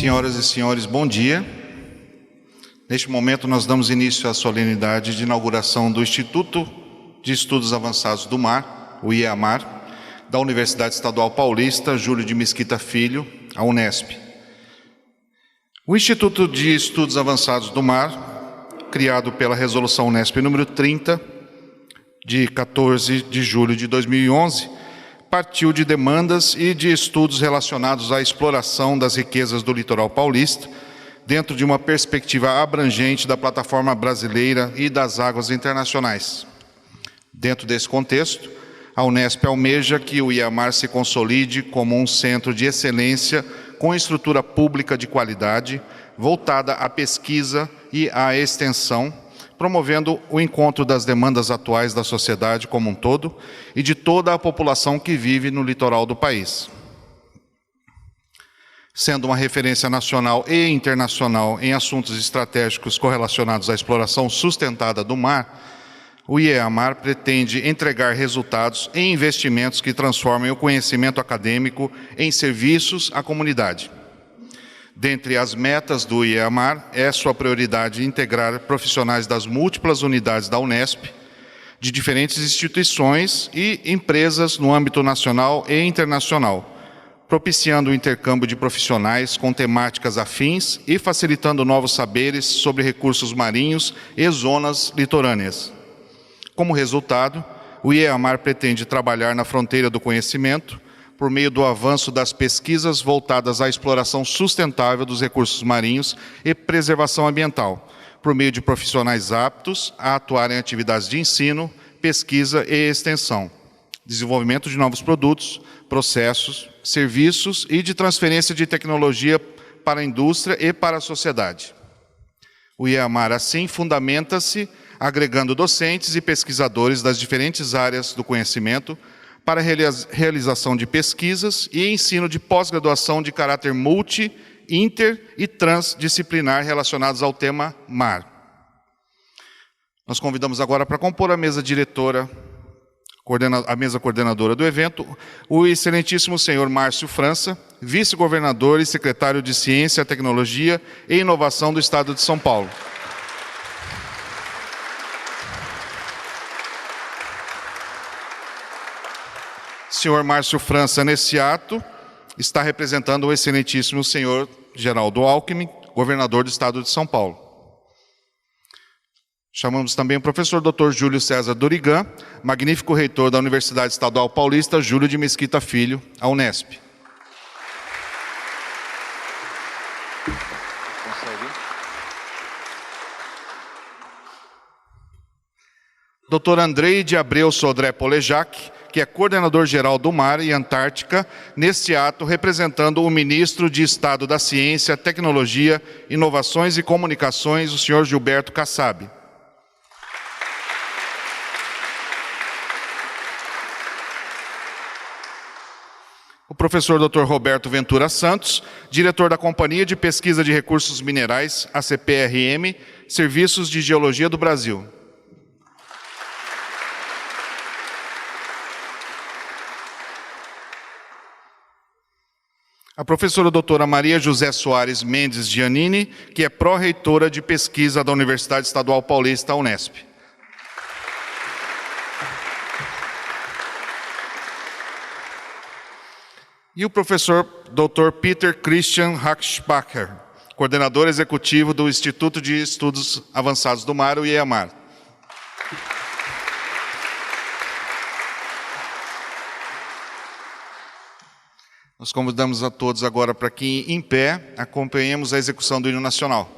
Senhoras e senhores, bom dia. Neste momento nós damos início à solenidade de inauguração do Instituto de Estudos Avançados do Mar, o IEAMAR, da Universidade Estadual Paulista Júlio de Mesquita Filho, a Unesp. O Instituto de Estudos Avançados do Mar, criado pela Resolução Unesp número 30, de 14 de julho de 2011, partiu de demandas e de estudos relacionados à exploração das riquezas do litoral paulista, dentro de uma perspectiva abrangente da plataforma brasileira e das águas internacionais. Dentro desse contexto, a Unesp almeja que o IEAMAR se consolide como um centro de excelência com estrutura pública de qualidade, voltada à pesquisa e à extensão, promovendo o encontro das demandas atuais da sociedade como um todo e de toda a população que vive no litoral do país. Sendo uma referência nacional e internacional em assuntos estratégicos correlacionados à exploração sustentada do mar, o IEAMAR pretende entregar resultados e investimentos que transformem o conhecimento acadêmico em serviços à comunidade. Dentre as metas do IEAMAR, é sua prioridade integrar profissionais das múltiplas unidades da Unesp, de diferentes instituições e empresas no âmbito nacional e internacional, propiciando o intercâmbio de profissionais com temáticas afins e facilitando novos saberes sobre recursos marinhos e zonas litorâneas. Como resultado, o IEAMAR pretende trabalhar na fronteira do conhecimento, por meio do avanço das pesquisas voltadas à exploração sustentável dos recursos marinhos e preservação ambiental, por meio de profissionais aptos a atuar em atividades de ensino, pesquisa e extensão, desenvolvimento de novos produtos, processos, serviços e de transferência de tecnologia para a indústria e para a sociedade. O IEAMAR, assim, fundamenta-se agregando docentes e pesquisadores das diferentes áreas do conhecimento para a realização de pesquisas e ensino de pós-graduação de caráter multi, inter e transdisciplinar relacionados ao tema mar. Nós convidamos agora para compor a mesa diretora, a mesa coordenadora do evento, o excelentíssimo senhor Márcio França, vice-governador e secretário de Ciência, Tecnologia e Inovação do Estado de São Paulo. Senhor Márcio França, nesse ato, está representando o excelentíssimo senhor Geraldo Alckmin, governador do Estado de São Paulo. Chamamos também o professor Dr. Júlio César Dorigan, magnífico reitor da Universidade Estadual Paulista Júlio de Mesquita Filho, a Unesp. Dr. Andrei de Abreu Sodré Polejac, que é coordenador-geral do Mar e Antártica, neste ato representando o ministro de Estado da Ciência, Tecnologia, Inovações e Comunicações, o senhor Gilberto Kassab. O professor Dr. Roberto Ventura Santos, diretor da Companhia de Pesquisa de Recursos Minerais, a CPRM, Serviços de Geologia do Brasil. A professora doutora Maria José Soares Mendes Giannini, que é pró-reitora de pesquisa da Universidade Estadual Paulista, a Unesp. E o professor Dr. Peter Christian Hackspacher, coordenador executivo do Instituto de Estudos Avançados do Mar, o IEAMAR. Nós convidamos a todos agora para que, em pé, acompanhemos a execução do hino nacional.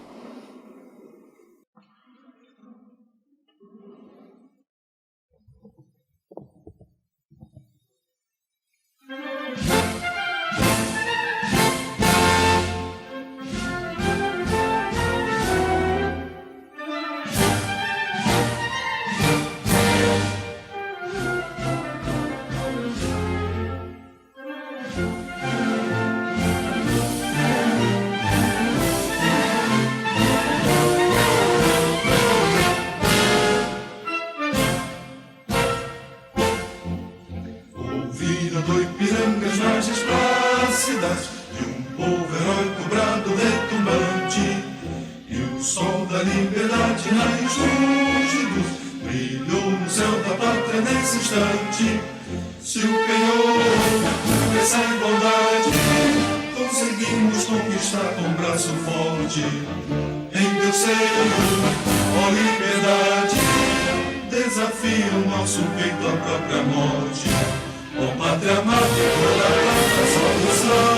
liberdade, raios lúcidos, brilhou no céu da pátria nesse instante. Se o penhor dessa igualdade conseguimos conquistar com braço forte, em teu seio, ó liberdade, desafia o nosso peito à própria morte. Ó pátria amada, toda prata, salve, salve.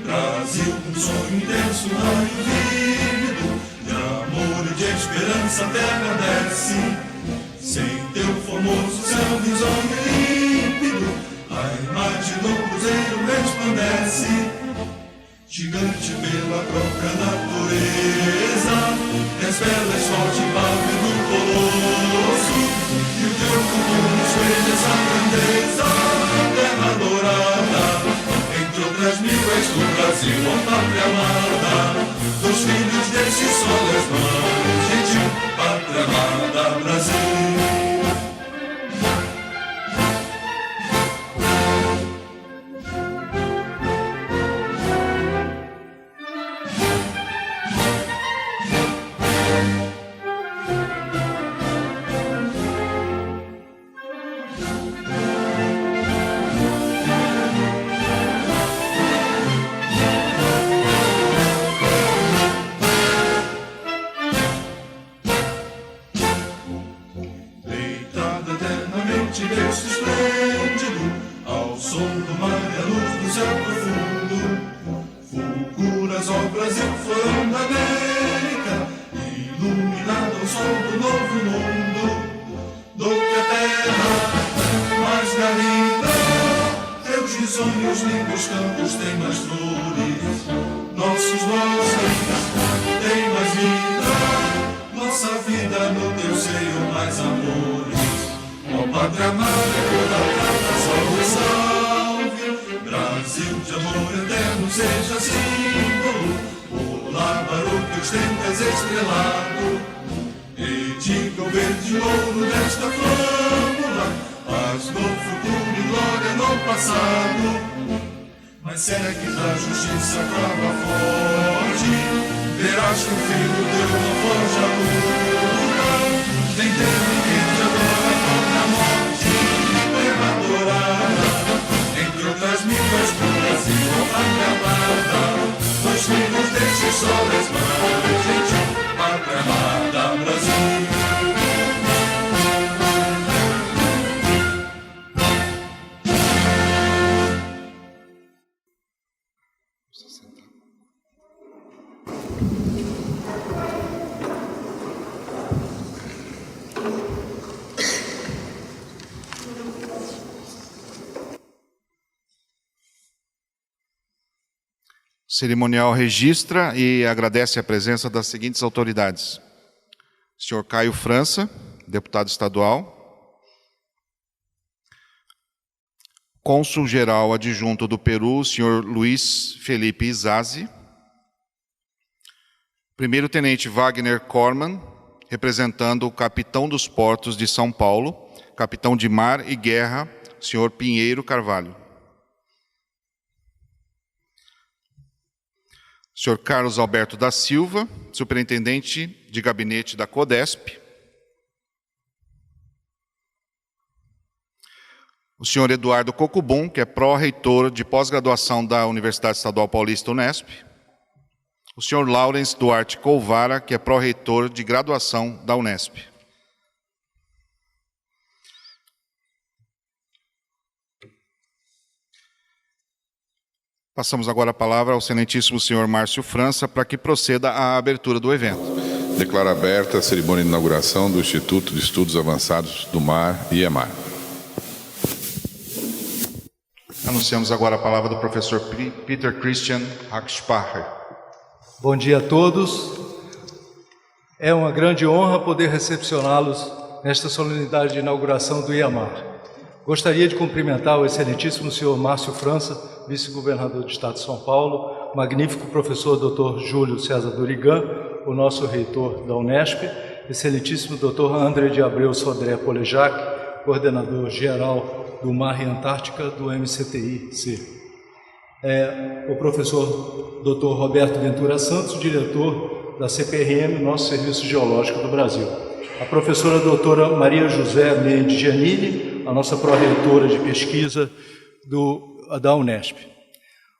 Brasil, um sonho intenso, raio vívido, de amor e de esperança a terra desce. Sem teu formoso céu risonho límpido, a imagem do cruzeiro resplandece. Gigante pela própria natureza, és bela, és forte, pátria do colosso, e o teu futuro espelha essa grandeza. Terra dourada, entre outras mil, és do Brasil, ó pátria amada, dos filhos desse sol és mãe gentil, pátria amada, Brasil. O cerimonial registra e agradece a presença das seguintes autoridades: senhor Caio França, deputado estadual, cônsul-geral adjunto do Peru, senhor Luiz Felipe Izazzi, primeiro-tenente Wagner Corman, representando o capitão dos portos de São Paulo, capitão de mar e guerra, senhor Pinheiro Carvalho. Senhor Carlos Alberto da Silva, superintendente de gabinete da CODESP. O senhor Eduardo Cocubum, que é pró-reitor de pós-graduação da Universidade Estadual Paulista Unesp. O senhor Laurence Duarte Colvara, que é pró-reitor de graduação da Unesp. Passamos agora a palavra ao excelentíssimo senhor Márcio França para que proceda à abertura do evento. Declaro aberta a cerimônia de inauguração do Instituto de Estudos Avançados do Mar, IEMAR. Anunciamos agora a palavra do professor Peter Christian Hackspacher. Bom dia a todos. É uma grande honra poder recepcioná-los nesta solenidade de inauguração do IEMAR. Gostaria de cumprimentar o excelentíssimo senhor Márcio França, vice-governador do Estado de São Paulo, magnífico professor Dr. Júlio César Dorigan, o nosso reitor da Unesp, excelentíssimo Dr. André de Abreu Sodré Polejac, coordenador geral do Mar e Antártica do MCTI-C. O professor Dr. Roberto Ventura Santos, diretor da CPRM, nosso Serviço Geológico do Brasil. A professora doutora Maria José Mendes Giannini, a nossa pró-reitora de pesquisa da Unesp.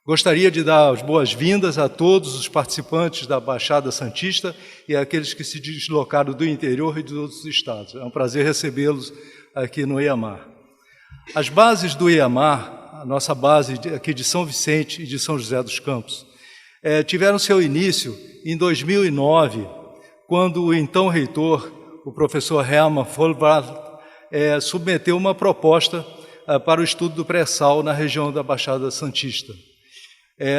Gostaria de dar as boas-vindas a todos os participantes da Baixada Santista e àqueles que se deslocaram do interior e dos outros estados. É um prazer recebê-los aqui no IAMAR. As bases do IAMAR, a nossa base aqui de São Vicente e de São José dos Campos, tiveram seu início em 2009, quando o então reitor, o professor Hermann Vollrath, submeteu uma proposta para o estudo do pré-sal na região da Baixada Santista.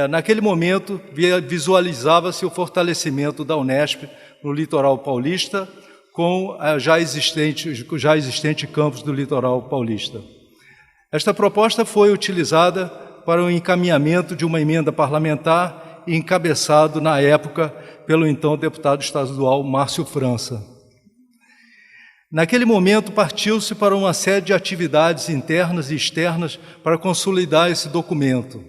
Naquele momento, visualizava-se o fortalecimento da Unesp no litoral paulista, com já existente campus do litoral paulista. Esta proposta foi utilizada para o encaminhamento de uma emenda parlamentar encabeçado, na época, pelo então deputado estadual Márcio França. Naquele momento, partiu-se para uma série de atividades internas e externas para consolidar esse documento.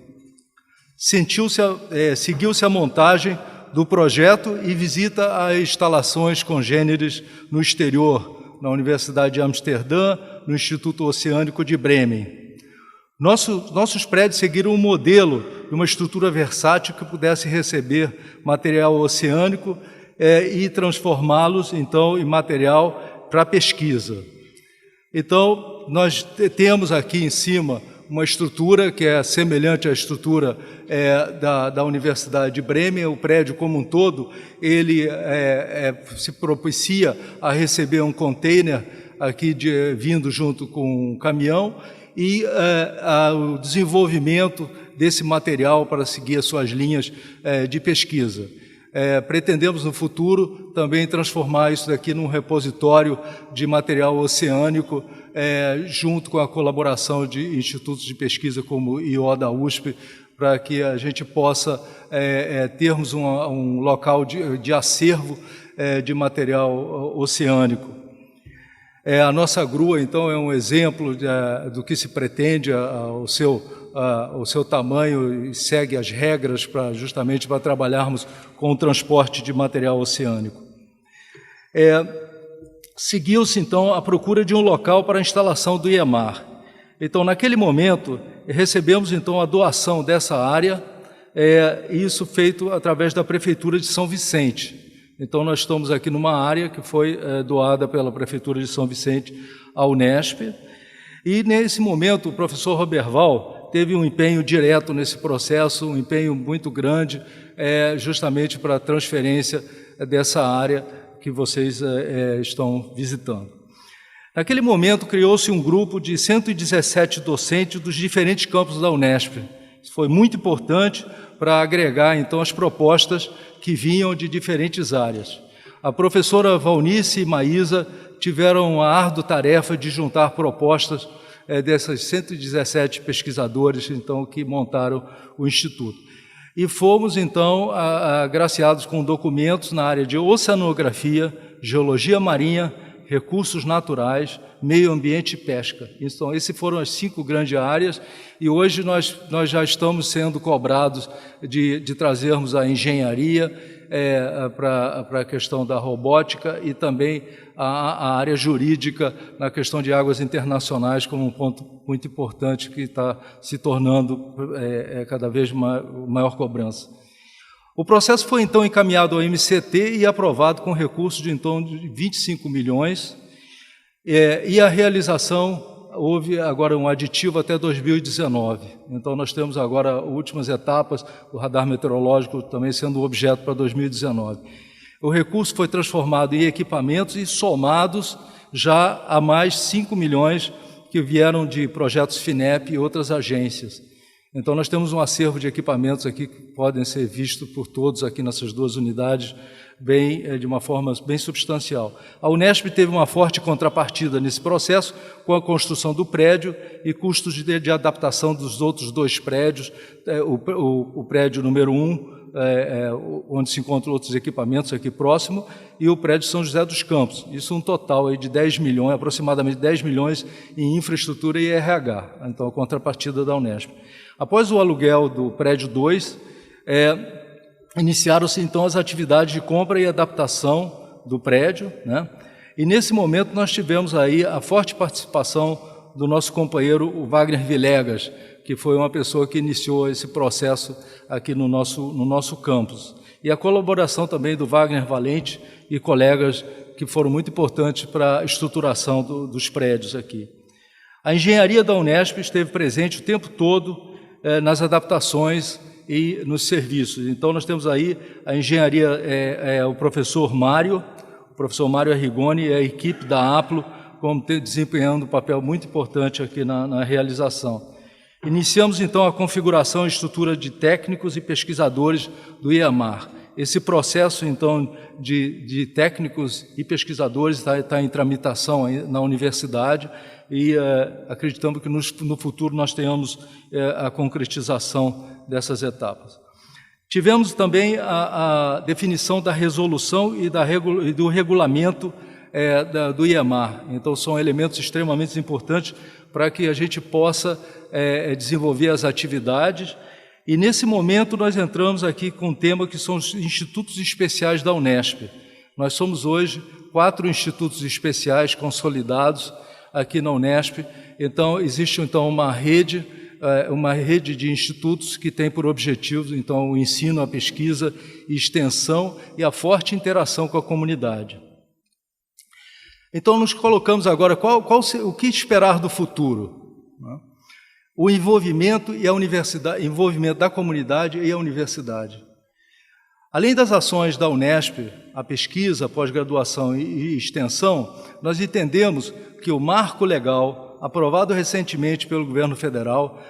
Seguiu-se a montagem do projeto e visita a instalações congêneres no exterior, na Universidade de Amsterdã, no Instituto Oceânico de Bremen. Nossos prédios seguiram um modelo de uma estrutura versátil que pudesse receber material oceânico e transformá-los, então, em material para pesquisa. Então, nós temos aqui em cima uma estrutura que é semelhante à estrutura da Universidade de Bremen. O prédio como um todo, ele se propicia a receber um container aqui vindo junto com um caminhão e o desenvolvimento desse material para seguir as suas linhas de pesquisa. Pretendemos, no futuro, também transformar isso daqui num repositório de material oceânico, junto com a colaboração de institutos de pesquisa como o IO da USP, para que a gente possa termos um local de acervo de material oceânico. A nossa grua, então, é um exemplo do que se pretende, o seu tamanho, e segue as regras justamente para trabalharmos com o transporte de material oceânico. Seguiu-se, então, a procura de um local para a instalação do IAMAR. Então, naquele momento, recebemos, então, a doação dessa área, isso feito através da Prefeitura de São Vicente. Então, nós estamos aqui numa área que foi doada pela Prefeitura de São Vicente à Unesp. E, nesse momento, o professor Roberval teve um empenho direto nesse processo, um empenho muito grande, justamente para a transferência dessa área que vocês estão visitando. Naquele momento, criou-se um grupo de 117 docentes dos diferentes campos da Unesp. Isso foi muito importante para agregar, então, as propostas que vinham de diferentes áreas. A professora Valnice e Maísa tiveram a árdua tarefa de juntar propostas dessas 117 pesquisadores, então, que montaram o Instituto. E fomos, então, agraciados com documentos na área de oceanografia, geologia marinha, recursos naturais, meio ambiente e pesca. Então, essas foram as 5 grandes áreas, e hoje nós já estamos sendo cobrados de trazermos a engenharia para a questão da robótica e também a área jurídica na questão de águas internacionais como um ponto muito importante que está se tornando cada vez maior cobrança. O processo foi, então, encaminhado ao MCT e aprovado com recursos de, então, de 25 milhões, e a realização, houve agora um aditivo até 2019. Então, nós temos agora últimas etapas, o radar meteorológico também sendo objeto para 2019. O recurso foi transformado em equipamentos e somados já a mais 5 milhões que vieram de projetos FINEP e outras agências. Então, nós temos um acervo de equipamentos aqui que podem ser vistos por todos aqui nessas 2 unidades, de uma forma bem substancial. A Unesp teve uma forte contrapartida nesse processo, com a construção do prédio e custos de adaptação dos outros 2 prédios, o prédio número 1, onde se encontram outros equipamentos aqui próximo, e o prédio São José dos Campos. Isso um total aí de 10 milhões, aproximadamente 10 milhões em infraestrutura e RH, então a contrapartida da Unesp. Após o aluguel do prédio 2, iniciaram-se então as atividades de compra e adaptação do prédio, né? E nesse momento nós tivemos aí a forte participação do nosso companheiro, o Wagner Villegas, que foi uma pessoa que iniciou esse processo aqui no nosso campus. E a colaboração também do Wagner Valente e colegas que foram muito importantes para a estruturação dos prédios aqui. A engenharia da Unesp esteve presente o tempo todo nas adaptações e nos serviços. Então, nós temos aí a engenharia, o professor Mário Arrigoni e a equipe da APLO, como desempenhando um papel muito importante aqui na realização. Iniciamos, então, a configuração e estrutura de técnicos e pesquisadores do IAMAR. Esse processo, então, de técnicos e pesquisadores está em tramitação na universidade e acreditamos que no futuro nós tenhamos a concretização dessas etapas. Tivemos também a definição da resolução e do regulamento do IAMAR. Então, são elementos extremamente importantes para que a gente possa desenvolver as atividades. E, nesse momento, nós entramos aqui com um tema que são os institutos especiais da Unesp. Nós somos hoje 4 institutos especiais consolidados aqui na Unesp. Então, existe uma rede de institutos que tem por objetivo então, o ensino, a pesquisa e extensão e a forte interação com a comunidade. Então, nos colocamos agora, o que esperar do futuro? O envolvimento da comunidade e a universidade. Além das ações da Unesp, a pesquisa, a pós-graduação e extensão, nós entendemos que o marco legal, aprovado recentemente pelo governo federal,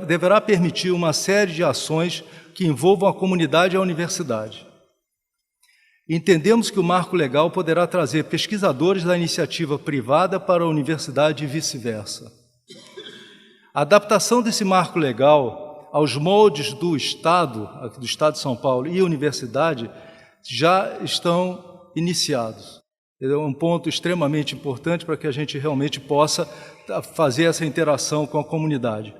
deverá permitir uma série de ações que envolvam a comunidade e a universidade. Entendemos que o marco legal poderá trazer pesquisadores da iniciativa privada para a universidade e vice-versa. A adaptação desse marco legal aos moldes do Estado de São Paulo e a universidade já estão iniciados. É um ponto extremamente importante para que a gente realmente possa fazer essa interação com a comunidade.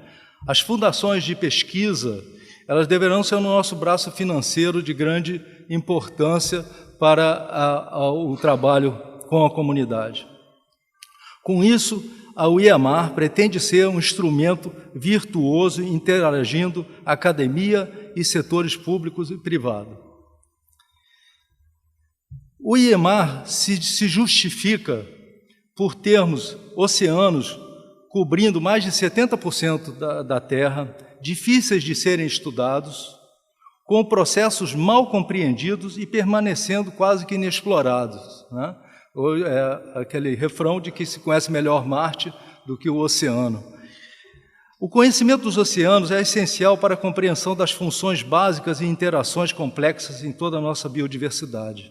As fundações de pesquisa, elas deverão ser o nosso braço financeiro de grande importância para o trabalho com a comunidade. Com isso, a IAMAR pretende ser um instrumento virtuoso interagindo academia e setores públicos e privados. O IAMAR se justifica por termos oceanos cobrindo mais de 70% da Terra, difíceis de serem estudados, com processos mal compreendidos e permanecendo quase que inexplorados, né? Aquele refrão de que se conhece melhor Marte do que o oceano. O conhecimento dos oceanos é essencial para a compreensão das funções básicas e interações complexas em toda a nossa biodiversidade.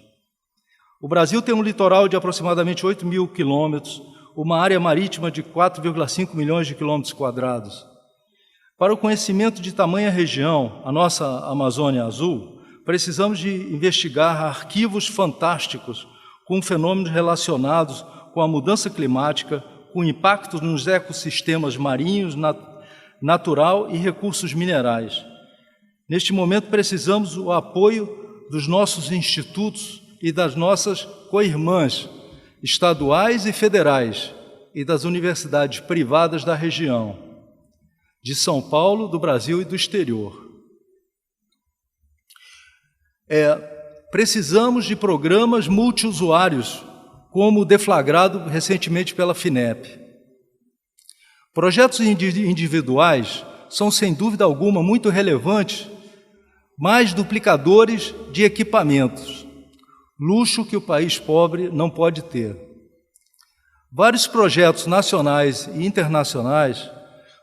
O Brasil tem um litoral de aproximadamente 8.000 quilômetros, uma área marítima de 4,5 milhões de quilômetros quadrados. Para o conhecimento de tamanha região, a nossa Amazônia Azul, precisamos de investigar arquivos fantásticos com fenômenos relacionados com a mudança climática, com impactos nos ecossistemas marinhos, natural e recursos minerais. Neste momento, precisamos do apoio dos nossos institutos e das nossas co-irmãs, estaduais e federais, e das universidades privadas da região, de São Paulo, do Brasil e do exterior. Precisamos de programas multiusuários, como o deflagrado recentemente pela FINEP. Projetos individuais são, sem dúvida alguma, muito relevantes, mas duplicadores de equipamentos, luxo que o país pobre não pode ter. Vários projetos nacionais e internacionais,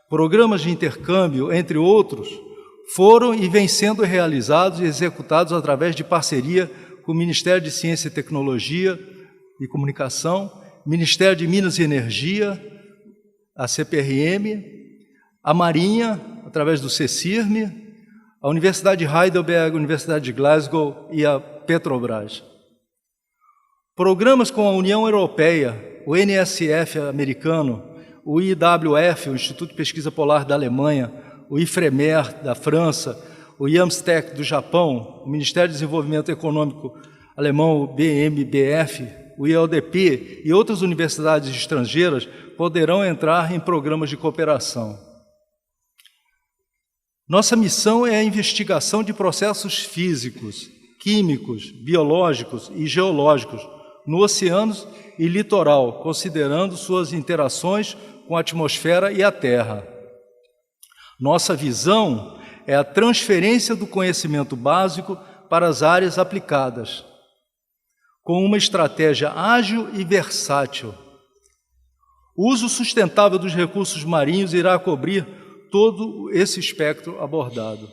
programas de intercâmbio, entre outros, foram e vêm sendo realizados e executados através de parceria com o Ministério de Ciência e Tecnologia e Comunicação, Ministério de Minas e Energia, a CPRM, a Marinha, através do CECIRM, a Universidade de Heidelberg, a Universidade de Glasgow e a Petrobras. Programas com a União Europeia, o NSF americano, o IWF, o Instituto de Pesquisa Polar da Alemanha, o IFREMER da França, o IAMSTEC do Japão, o Ministério de Desenvolvimento Econômico alemão, o BMBF, o ILDP e outras universidades estrangeiras poderão entrar em programas de cooperação. Nossa missão é a investigação de processos físicos, químicos, biológicos e geológicos no oceano e litoral, considerando suas interações com a atmosfera e a Terra. Nossa visão é a transferência do conhecimento básico para as áreas aplicadas, com uma estratégia ágil e versátil. O uso sustentável dos recursos marinhos irá cobrir todo esse espectro abordado.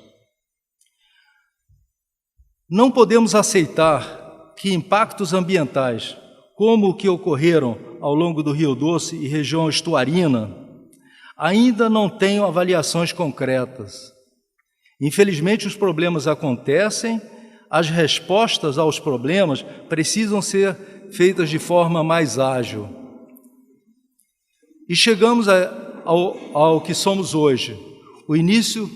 Não podemos aceitar que impactos ambientais, como o que ocorreram ao longo do Rio Doce e região estuarina, ainda não tenham avaliações concretas. Infelizmente, os problemas acontecem, as respostas aos problemas precisam ser feitas de forma mais ágil. E chegamos ao que somos hoje, o início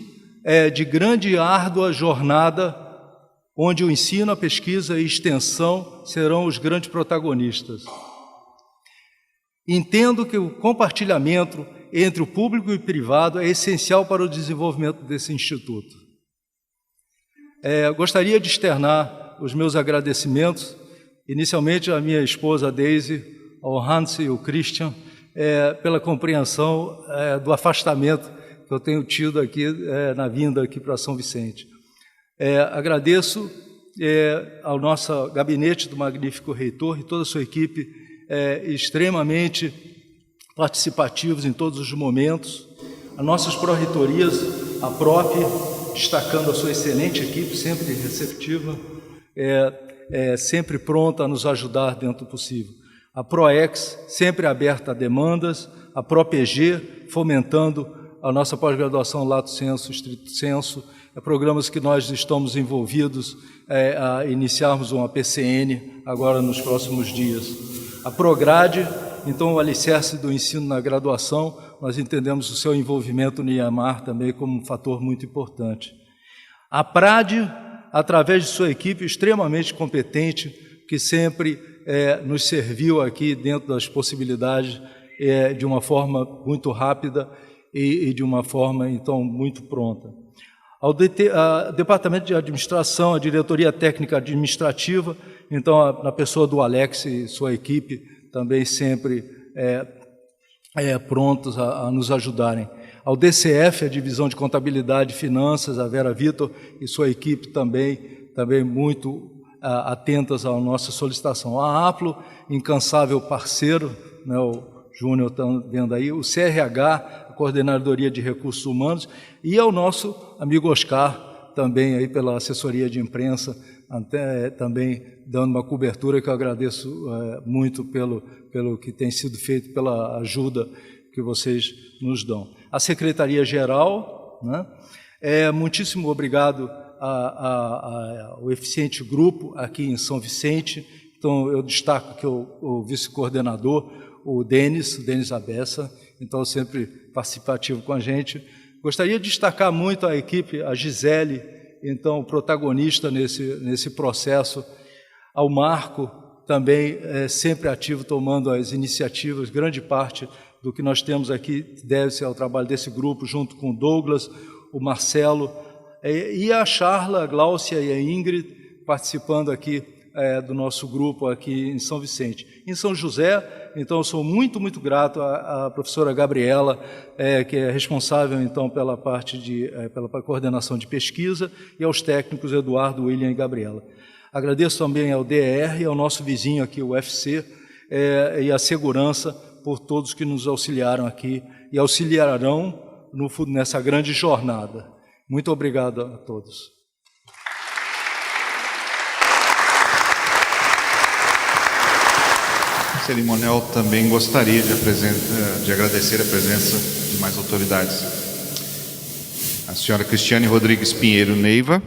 de grande e árdua jornada, onde o ensino, a pesquisa e extensão serão os grandes protagonistas. Entendo que o compartilhamento entre o público e o privado é essencial para o desenvolvimento desse instituto. Gostaria de externar os meus agradecimentos, inicialmente à minha esposa Daisy, ao Hans e ao Christian, pela compreensão do afastamento que eu tenho tido aqui na vinda aqui para São Vicente. Agradeço ao nosso gabinete do magnífico reitor e toda a sua equipe extremamente participativos em todos os momentos, as nossas pró-reitorias, a PROP, destacando a sua excelente equipe, sempre receptiva, sempre pronta a nos ajudar dentro do possível. A PROEX, sempre aberta a demandas, a PROPG, fomentando a nossa pós-graduação Lato Sensu, Stricto Sensu, programas que nós estamos envolvidos a iniciarmos uma PCN agora nos próximos dias. A PROGRADE, então o alicerce do ensino na graduação, nós entendemos o seu envolvimento no IAMAR também como um fator muito importante. A PRAD, através de sua equipe extremamente competente, que sempre nos serviu aqui dentro das possibilidades de uma forma muito rápida e de uma forma, então, muito pronta. Ao Departamento de Administração, a Diretoria Técnica Administrativa, então, na pessoa do Alex e sua equipe, também sempre prontos a nos ajudarem. Ao DCF, a Divisão de Contabilidade e Finanças, a Vera Vitor e sua equipe também muito atentas à nossa solicitação. A APLO, incansável parceiro, né, o Júnior está vendo aí, o CRH, a Coordenadoria de Recursos Humanos, e ao nosso amigo Oscar, também aí pela assessoria de imprensa, também dando uma cobertura que eu agradeço muito pelo que tem sido feito, pela ajuda que vocês nos dão. A Secretaria-Geral, né, muitíssimo obrigado ao eficiente grupo aqui em São Vicente. Então, eu destaco que o vice-coordenador, o Denis Abessa, então sempre participativo com a gente. Gostaria de destacar muito a equipe, a Gisele, então protagonista nesse processo, ao Marco, também sempre ativo, tomando as iniciativas, grande parte do que nós temos aqui deve-se ao trabalho desse grupo, junto com o Douglas, o Marcelo, e a Charla, a Gláucia e a Ingrid, participando aqui do nosso grupo aqui em São Vicente. Em São José, então, eu sou muito, muito grato à professora Gabriela, que é responsável, então, pela parte pela coordenação de pesquisa, e aos técnicos Eduardo, William e Gabriela. Agradeço também ao DR e ao nosso vizinho aqui, o UFC, e a segurança por todos que nos auxiliaram aqui e auxiliarão nessa grande jornada. Muito obrigado a todos. O cerimonial também gostaria de agradecer a presença de mais autoridades. A senhora Cristiane Rodrigues Pinheiro Neiva,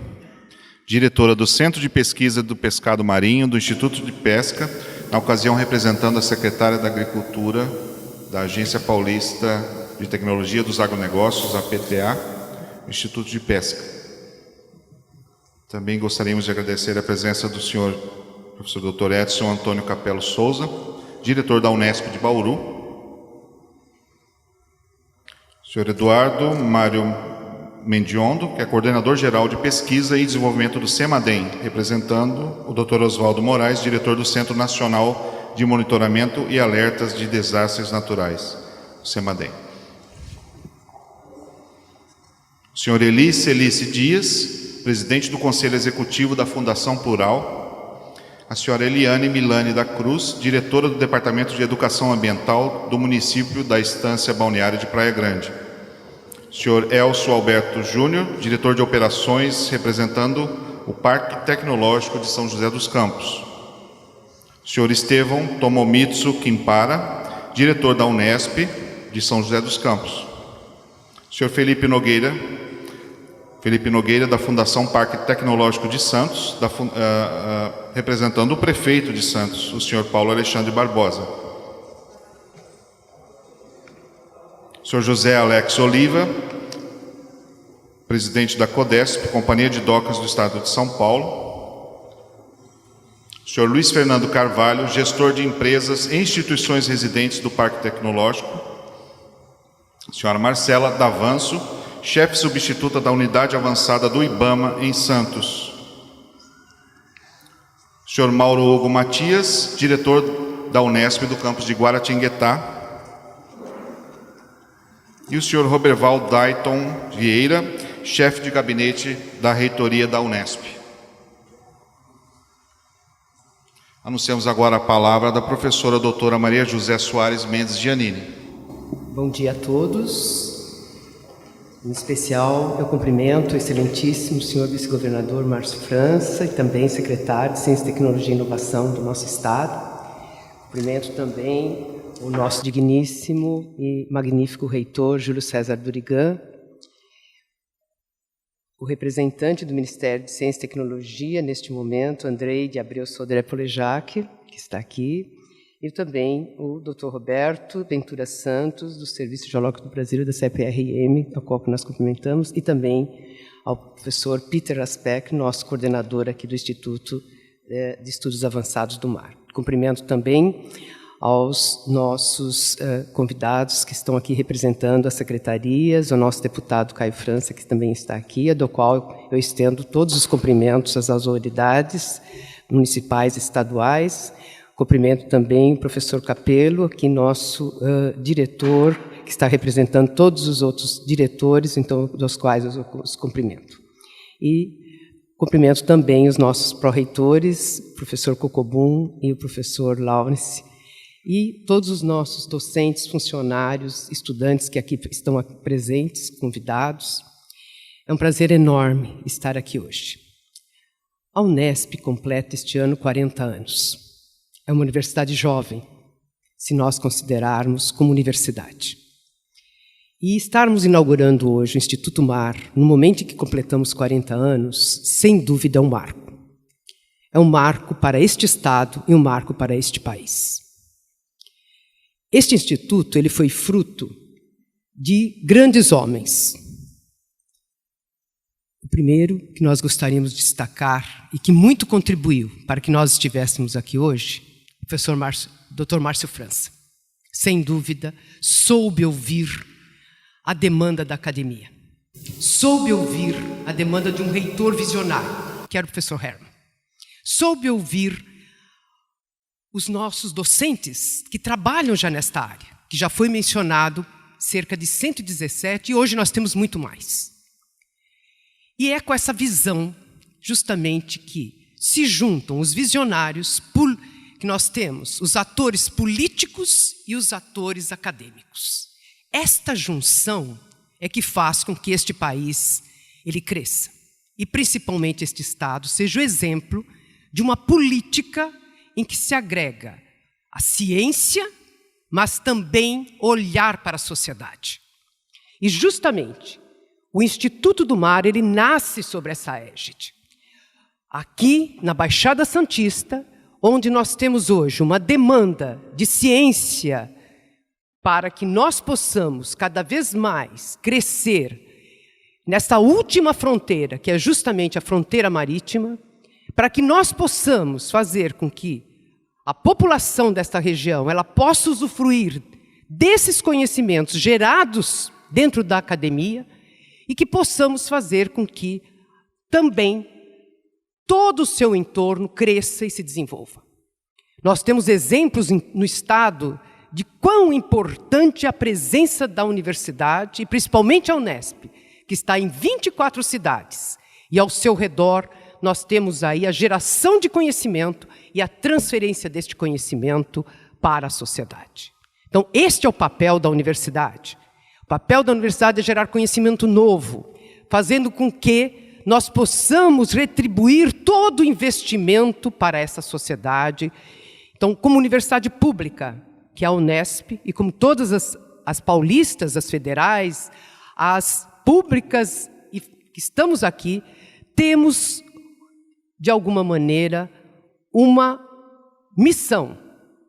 diretora do Centro de Pesquisa do Pescado Marinho do Instituto de Pesca, na ocasião representando a secretária da Agricultura da Agência Paulista de Tecnologia dos Agronegócios, a PTA, Instituto de Pesca. Também gostaríamos de agradecer a presença do senhor professor Dr. Edson Antônio Capello Souza, diretor da Unesp de Bauru. Senhor Eduardo Mário Mendiondo, que é coordenador geral de pesquisa e desenvolvimento do CEMADEM, representando o Dr. Oswaldo Moraes, diretor do Centro Nacional de Monitoramento e Alertas de Desastres Naturais, o CEMADEM. O senhor Eli Celice Dias, presidente do Conselho Executivo da Fundação Plural. A senhora Eliane Milani da Cruz, diretora do Departamento de Educação Ambiental do município da Estância Balneária de Praia Grande. O senhor Elcio Alberto Júnior, diretor de operações, representando o Parque Tecnológico de São José dos Campos. O senhor Estevão Tomomitsu Kimpara, diretor da Unesp de São José dos Campos. O senhor Felipe Nogueira, da Fundação Parque Tecnológico de Santos, representando o prefeito de Santos, o senhor Paulo Alexandre Barbosa. O senhor José Alex Oliva, presidente da CODESP, Companhia de Docas do Estado de São Paulo. O senhor Luiz Fernando Carvalho, gestor de empresas e instituições residentes do Parque Tecnológico. A senhora Marcela Davanço, chefe substituta da Unidade Avançada do IBAMA em Santos. O senhor Mauro Hugo Matias, diretor da Unesp do campus de Guaratinguetá. E o senhor Roberval Dayton Vieira, chefe de gabinete da reitoria da Unesp. Anunciamos agora a palavra da professora doutora Maria José Soares Mendes Giannini. Bom dia a todos. Em especial, eu cumprimento o excelentíssimo senhor vice-governador Márcio França e também secretário de Ciência, Tecnologia e Inovação do nosso Estado. Cumprimento também o nosso digníssimo e magnífico reitor Júlio César Durigan, o representante do Ministério de Ciência e Tecnologia, neste momento, Andrei de Abreu Sodré Polejac, que está aqui, e também o Dr. Roberto Ventura Santos, do Serviço Geológico do Brasil, da CPRM, ao qual nós cumprimentamos, e também ao professor Peter Aspect, nosso coordenador aqui do Instituto de Estudos Avançados do Mar. Cumprimento também aos nossos convidados que estão aqui representando as secretarias, ao nosso deputado Caio França, que também está aqui, do qual eu estendo todos os cumprimentos às autoridades municipais e estaduais. Cumprimento também o professor Capello, aqui nosso diretor, que está representando todos os outros diretores, então, dos quais eu os cumprimento. E cumprimento também os nossos pró-reitores, o professor Cocobum e o professor Lawrence, e todos os nossos docentes, funcionários, estudantes que aqui estão presentes, convidados. É um prazer enorme estar aqui hoje. A Unesp completa este ano 40 anos. É uma universidade jovem, se nós considerarmos como universidade. E estarmos inaugurando hoje o Instituto Mar, no momento em que completamos 40 anos, sem dúvida é um marco. É um marco para este Estado e um marco para este país. Este instituto ele foi fruto de grandes homens. O primeiro que nós gostaríamos de destacar e que muito contribuiu para que nós estivéssemos aqui hoje, o professor Dr. Márcio França. Sem dúvida, soube ouvir a demanda da academia. Soube ouvir a demanda de um reitor visionário, que era o professor Hermann. Soube ouvir os nossos docentes que trabalham já nesta área, que já foi mencionado cerca de 117 e hoje nós temos muito mais. E é com essa visão, justamente, que se juntam os visionários que nós temos, os atores políticos e os atores acadêmicos. Esta junção é que faz com que este país ele cresça. E principalmente este Estado seja o exemplo de uma política em que se agrega a ciência, mas também olhar para a sociedade. E justamente o Instituto do Mar ele nasce sobre essa égide. Aqui na Baixada Santista, onde nós temos hoje uma demanda de ciência para que nós possamos cada vez mais crescer nessa última fronteira, que é justamente a fronteira marítima, para que nós possamos fazer com que a população desta região ela possa usufruir desses conhecimentos gerados dentro da academia e que possamos fazer com que também todo o seu entorno cresça e se desenvolva. Nós temos exemplos no Estado de quão importante é a presença da universidade, e principalmente a Unesp, que está em 24 cidades, e ao seu redor nós temos aí a geração de conhecimento e a transferência deste conhecimento para a sociedade. Então, este é o papel da universidade. O papel da universidade é gerar conhecimento novo, fazendo com que nós possamos retribuir todo o investimento para essa sociedade. Então, como universidade pública, que é a Unesp, e como todas as paulistas, as federais, as públicas que estamos aqui, temos, de alguma maneira, uma missão.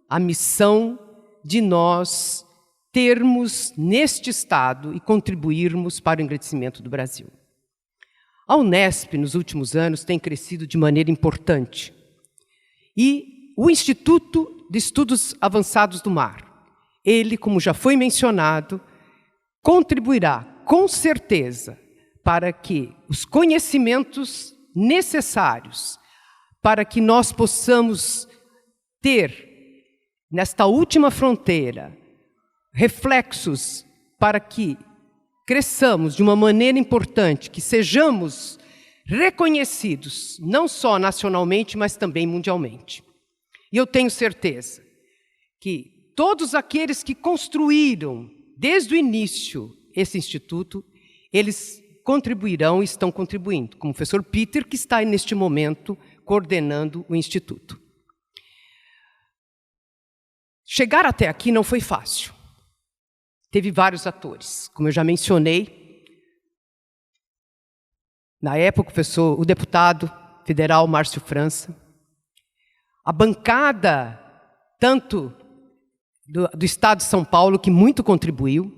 A missão de nós termos neste Estado e contribuirmos para o engrandecimento do Brasil. A Unesp, nos últimos anos, tem crescido de maneira importante. E o Instituto de Estudos Avançados do Mar, ele, como já foi mencionado, contribuirá, com certeza, para que os conhecimentos necessários para que nós possamos ter, nesta última fronteira, reflexos para que cresçamos de uma maneira importante, que sejamos reconhecidos, não só nacionalmente, mas também mundialmente. E eu tenho certeza que todos aqueles que construíram, desde o início, esse instituto, eles contribuirão e estão contribuindo, como o professor Peter, que está neste momento coordenando o instituto. Chegar até aqui não foi fácil. Teve vários atores, como eu já mencionei. Na época, o deputado federal Márcio França, a bancada, tanto do Estado de São Paulo, que muito contribuiu,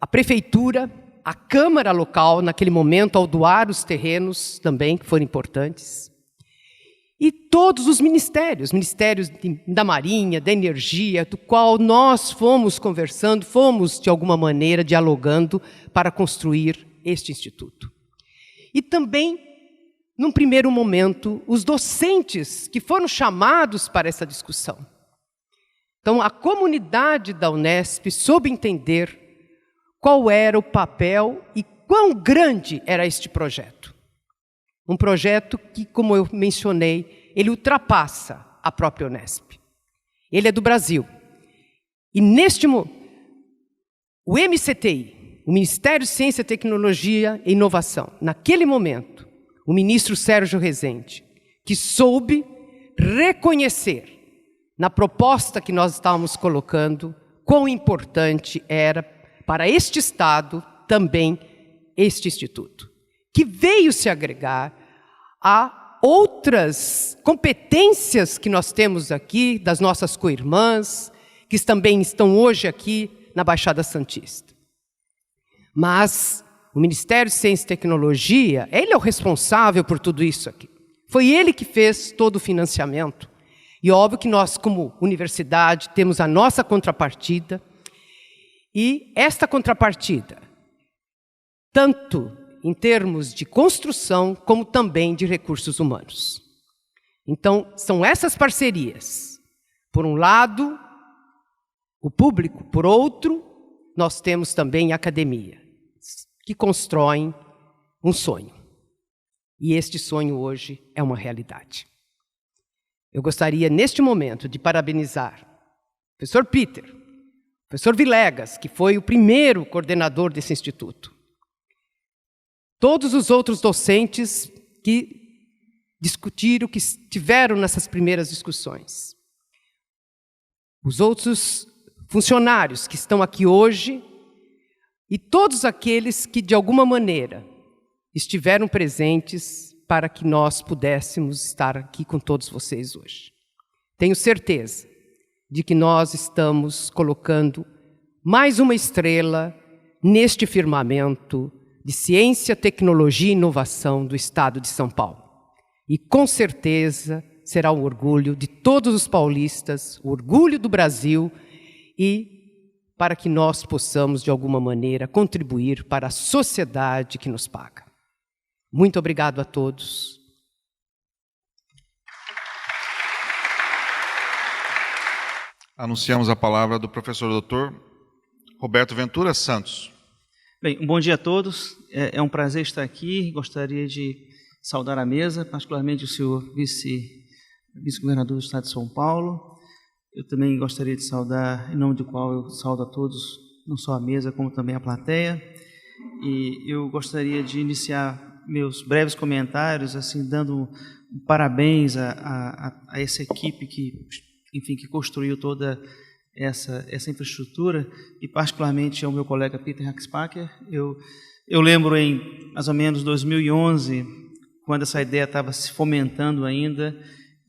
a prefeitura, a Câmara local, naquele momento, ao doar os terrenos também, que foram importantes, e todos os ministérios da Marinha, da Energia, do qual nós fomos conversando, fomos, de alguma maneira, dialogando para construir este instituto. E também, num primeiro momento, os docentes que foram chamados para essa discussão. Então, a comunidade da Unesp soube entender qual era o papel e quão grande era este projeto. Um projeto que, como eu mencionei, ele ultrapassa a própria Unesp. Ele é do Brasil. E o MCTI, o Ministério de Ciência, Tecnologia e Inovação, naquele momento, o ministro Sérgio Rezende, que soube reconhecer na proposta que nós estávamos colocando, quão importante era para este Estado também este Instituto, que veio se agregar a outras competências que nós temos aqui, das nossas co-irmãs, que também estão hoje aqui na Baixada Santista. Mas o Ministério de Ciência e Tecnologia, ele é o responsável por tudo isso aqui. Foi ele que fez todo o financiamento. E óbvio que nós, como universidade, temos a nossa contrapartida. E esta contrapartida, tanto em termos de construção, como também de recursos humanos. Então, são essas parcerias. Por um lado, o público, por outro, nós temos também a academia, que constroem um sonho. E este sonho hoje é uma realidade. Eu gostaria, neste momento, de parabenizar o professor Peter, o professor Vilegas, que foi o primeiro coordenador desse instituto, todos os outros docentes que discutiram, que estiveram nessas primeiras discussões, os outros funcionários que estão aqui hoje e todos aqueles que, de alguma maneira, estiveram presentes para que nós pudéssemos estar aqui com todos vocês hoje. Tenho certeza de que nós estamos colocando mais uma estrela neste firmamento de Ciência, Tecnologia e Inovação do Estado de São Paulo. E, com certeza, será um orgulho de todos os paulistas, o orgulho do Brasil, e para que nós possamos, de alguma maneira, contribuir para a sociedade que nos paga. Muito obrigado a todos. Anunciamos a palavra do professor doutor Roberto Ventura Santos. Bem, um bom dia a todos. É um prazer estar aqui. Gostaria de saudar a mesa, particularmente o senhor vice-governador do Estado de São Paulo. Eu também gostaria de saudar, em nome do qual eu saudo a todos, não só a mesa, como também a plateia. E eu gostaria de iniciar meus breves comentários, assim, dando parabéns a essa equipe que, enfim, que construiu toda essa infraestrutura, e particularmente ao meu colega Peter Hackspacher. Eu lembro em mais ou menos 2011, quando essa ideia estava se fomentando ainda,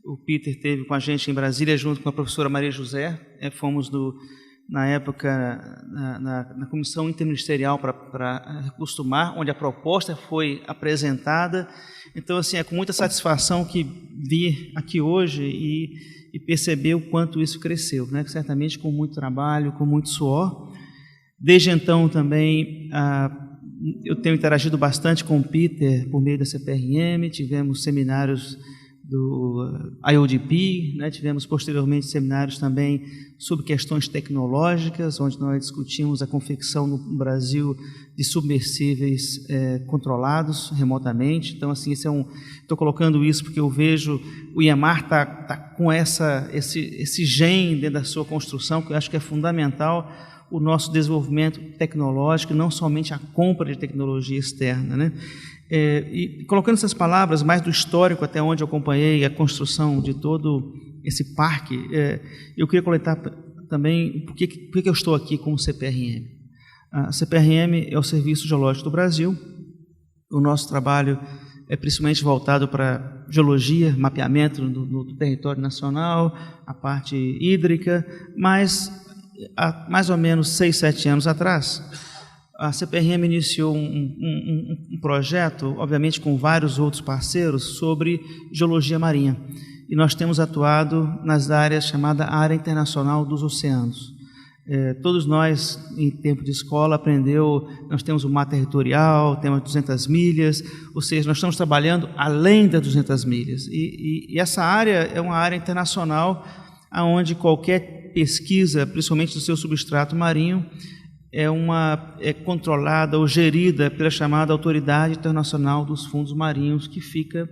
o Peter esteve com a gente em Brasília, junto com a professora Maria José. Fomos, na época, na Comissão Interministerial para Recursos do Mar, onde a proposta foi apresentada. Então, assim, é com muita satisfação que vi aqui hoje e perceber o quanto isso cresceu, né? Certamente com muito trabalho, com muito suor. Desde então, também, eu tenho interagido bastante com o Peter por meio da CPRM, tivemos seminários do IODP, né? Tivemos posteriormente seminários também sobre questões tecnológicas, onde nós discutimos a confecção no Brasil de submersíveis controlados remotamente. Então, assim, estou colocando isso porque eu vejo o IEMAR tá com esse gene dentro da sua construção, que eu acho que é fundamental o nosso desenvolvimento tecnológico, não somente a compra de tecnologia externa, né? E colocando essas palavras mais do histórico, até onde eu acompanhei a construção de todo esse parque, eu queria comentar também por que eu estou aqui com o CPRM. A CPRM é o Serviço Geológico do Brasil. O nosso trabalho é principalmente voltado para geologia, mapeamento no território nacional, a parte hídrica, mas há mais ou menos 6, 7 anos atrás, a CPRM iniciou um projeto, obviamente com vários outros parceiros, sobre geologia marinha. E nós temos atuado nas áreas chamada Área Internacional dos Oceanos. Todos nós, em tempo de escola, nós temos o mar territorial, temos 200 milhas, ou seja, nós estamos trabalhando além das 200 milhas. E essa área é uma área internacional, onde qualquer pesquisa, principalmente do seu substrato marinho, é controlada ou gerida pela chamada Autoridade Internacional dos Fundos Marinhos, que fica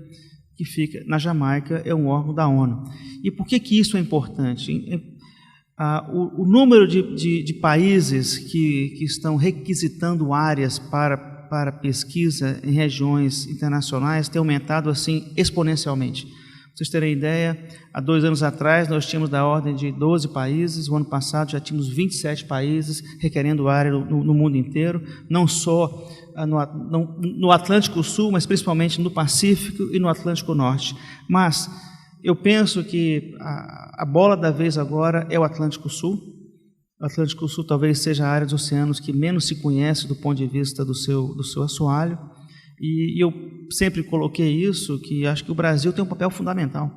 na Jamaica, é um órgão da ONU. E por que isso é importante? O número de países que estão requisitando áreas para pesquisa em regiões internacionais tem aumentado assim exponencialmente. Para vocês terem ideia, há 2 anos atrás nós tínhamos da ordem de 12 países, o ano passado já tínhamos 27 países requerendo área no mundo inteiro, não só no Atlântico Sul, mas principalmente no Pacífico e no Atlântico Norte. Mas eu penso que a bola da vez agora é o Atlântico Sul. O Atlântico Sul talvez seja a área dos oceanos que menos se conhece do ponto de vista do seu assoalho. E eu sempre coloquei isso, que acho que o Brasil tem um papel fundamental.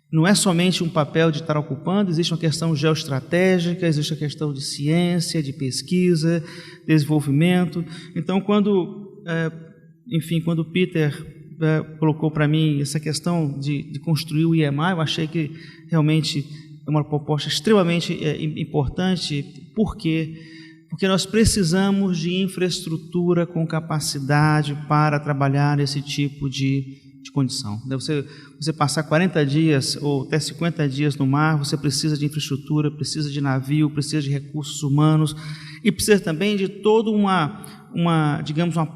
Não é somente um papel de estar ocupando, existe uma questão geoestratégica, existe a questão de ciência, de pesquisa, desenvolvimento. Então, quando o Peter colocou para mim essa questão de construir o IEMAR, eu achei que realmente é uma proposta extremamente importante. Por quê? Porque nós precisamos de infraestrutura com capacidade para trabalhar esse tipo de condição. Você passar 40 dias ou até 50 dias no mar, você precisa de infraestrutura, precisa de navio, precisa de recursos humanos e precisa também de toda uma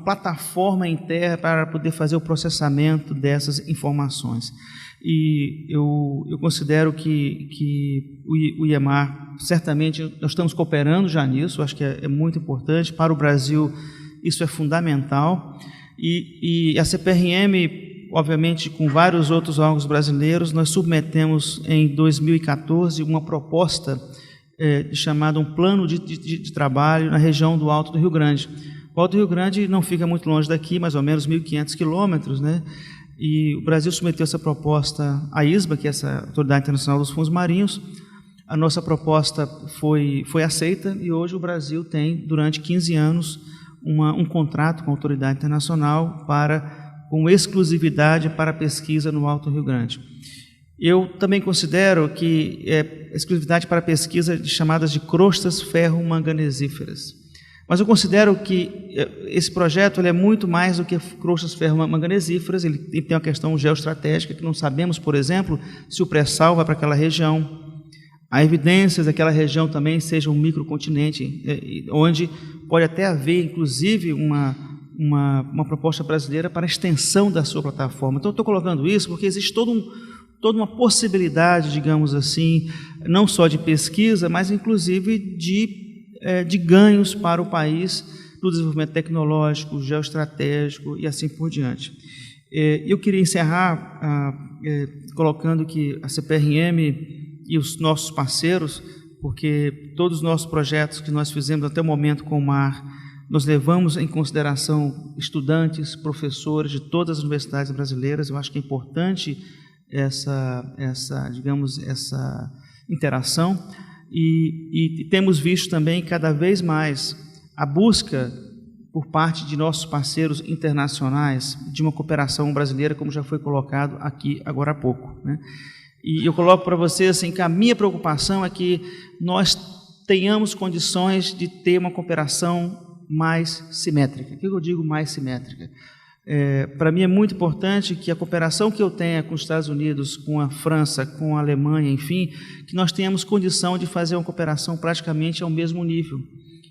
plataforma em terra para poder fazer o processamento dessas informações. E eu considero que o IEMAR, certamente, nós estamos cooperando já nisso, acho que é muito importante. Para o Brasil, isso é fundamental. E a CPRM, obviamente, com vários outros órgãos brasileiros, nós submetemos em 2014 uma proposta chamada um plano de trabalho na região do Alto do Rio Grande. O Alto Rio Grande não fica muito longe daqui, mais ou menos 1.500 quilômetros, né? E o Brasil submeteu essa proposta à ISBA, que é essa Autoridade Internacional dos Fundos Marinhos. A nossa proposta foi aceita e hoje o Brasil tem, durante 15 anos, um contrato com a Autoridade Internacional com exclusividade para pesquisa no Alto Rio Grande. Eu também considero que exclusividade para pesquisa de chamadas de crostas ferro-manganesíferas. Mas eu considero que esse projeto ele é muito mais do que crostas ferro-manganesíferas, ele tem uma questão geoestratégica, que não sabemos, por exemplo, se o pré-sal vai para aquela região. Há evidências daquela região também seja um microcontinente, onde pode até haver, inclusive, uma proposta brasileira para a extensão da sua plataforma. Então, eu estou colocando isso porque existe toda uma possibilidade, digamos assim, não só de pesquisa, mas, inclusive, de ganhos para o país no desenvolvimento tecnológico, geoestratégico e assim por diante. Eu queria encerrar colocando que a CPRM e os nossos parceiros, porque todos os nossos projetos que nós fizemos até o momento com o mar, nós levamos em consideração estudantes, professores de todas as universidades brasileiras. Eu acho que é importante essa interação e temos visto também cada vez mais a busca por parte de nossos parceiros internacionais de uma cooperação brasileira, como já foi colocado aqui agora há pouco, né? E eu coloco para vocês assim, que a minha preocupação é que nós tenhamos condições de ter uma cooperação mais simétrica. O que eu digo mais simétrica? Para mim é muito importante que a cooperação que eu tenha com os Estados Unidos, com a França, com a Alemanha, enfim, que nós tenhamos condição de fazer uma cooperação praticamente ao mesmo nível.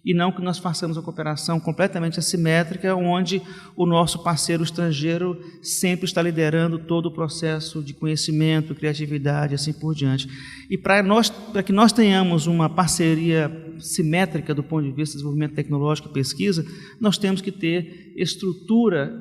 E não que nós façamos uma cooperação completamente assimétrica, onde o nosso parceiro estrangeiro sempre está liderando todo o processo de conhecimento, criatividade, assim por diante. E para que nós tenhamos uma parceria simétrica do ponto de vista de desenvolvimento tecnológico e pesquisa, nós temos que ter estrutura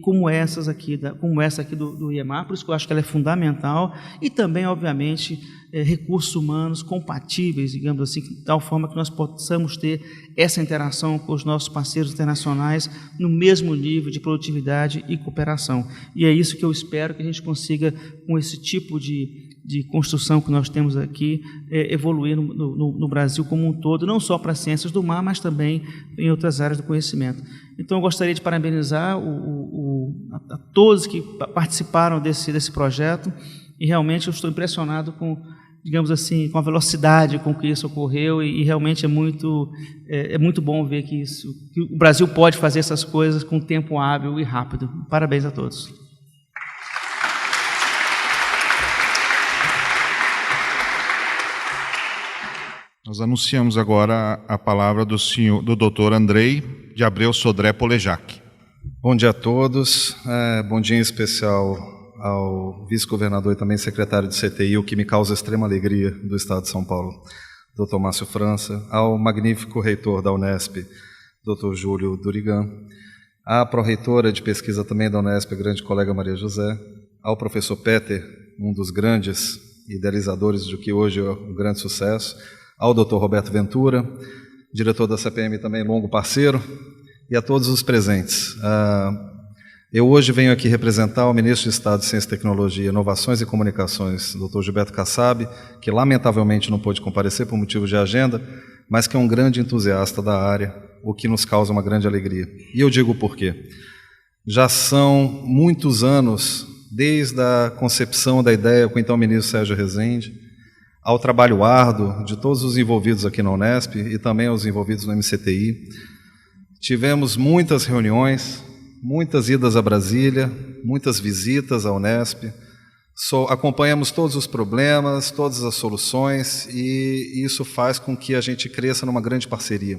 como essa aqui do IEMAR, por isso que eu acho que ela é fundamental, e também, obviamente, recursos humanos compatíveis, digamos assim, de tal forma que nós possamos ter essa interação com os nossos parceiros internacionais no mesmo nível de produtividade e cooperação. E é isso que eu espero que a gente consiga, com esse tipo de construção que nós temos aqui, evoluir no Brasil como um todo, não só para as ciências do mar, mas também em outras áreas do conhecimento. Então, eu gostaria de parabenizar a todos que participaram desse projeto, e realmente eu estou impressionado com, digamos assim, com a velocidade com que isso ocorreu, e realmente é muito bom ver que o Brasil pode fazer essas coisas com tempo hábil e rápido. Parabéns a todos. Nós anunciamos agora a palavra do Dr. Andrei de Abreu Sodré Polejac. Bom dia a todos. Bom dia em especial ao vice-governador e também secretário de CTI, o que me causa extrema alegria do Estado de São Paulo, Dr. Márcio França, ao magnífico reitor da Unesp, Dr. Júlio Durigan, à pró-reitora de pesquisa também da Unesp, a grande colega Maria José, ao professor Peter, um dos grandes idealizadores do que hoje é um grande sucesso, ao Dr. Roberto Ventura, diretor da CPM também, longo parceiro, e a todos os presentes. Eu hoje venho aqui representar o ministro de Estado de Ciência, Tecnologia, Inovações e Comunicações, Dr. Gilberto Kassab, que lamentavelmente não pôde comparecer por motivos de agenda, mas que é um grande entusiasta da área, o que nos causa uma grande alegria. E eu digo por quê. Já são muitos anos, desde a concepção da ideia com o então ministro Sérgio Rezende, ao trabalho árduo de todos os envolvidos aqui na Unesp e também aos envolvidos no MCTI. Tivemos muitas reuniões, muitas idas a Brasília, muitas visitas à Unesp, acompanhamos todos os problemas, todas as soluções, e isso faz com que a gente cresça numa grande parceria.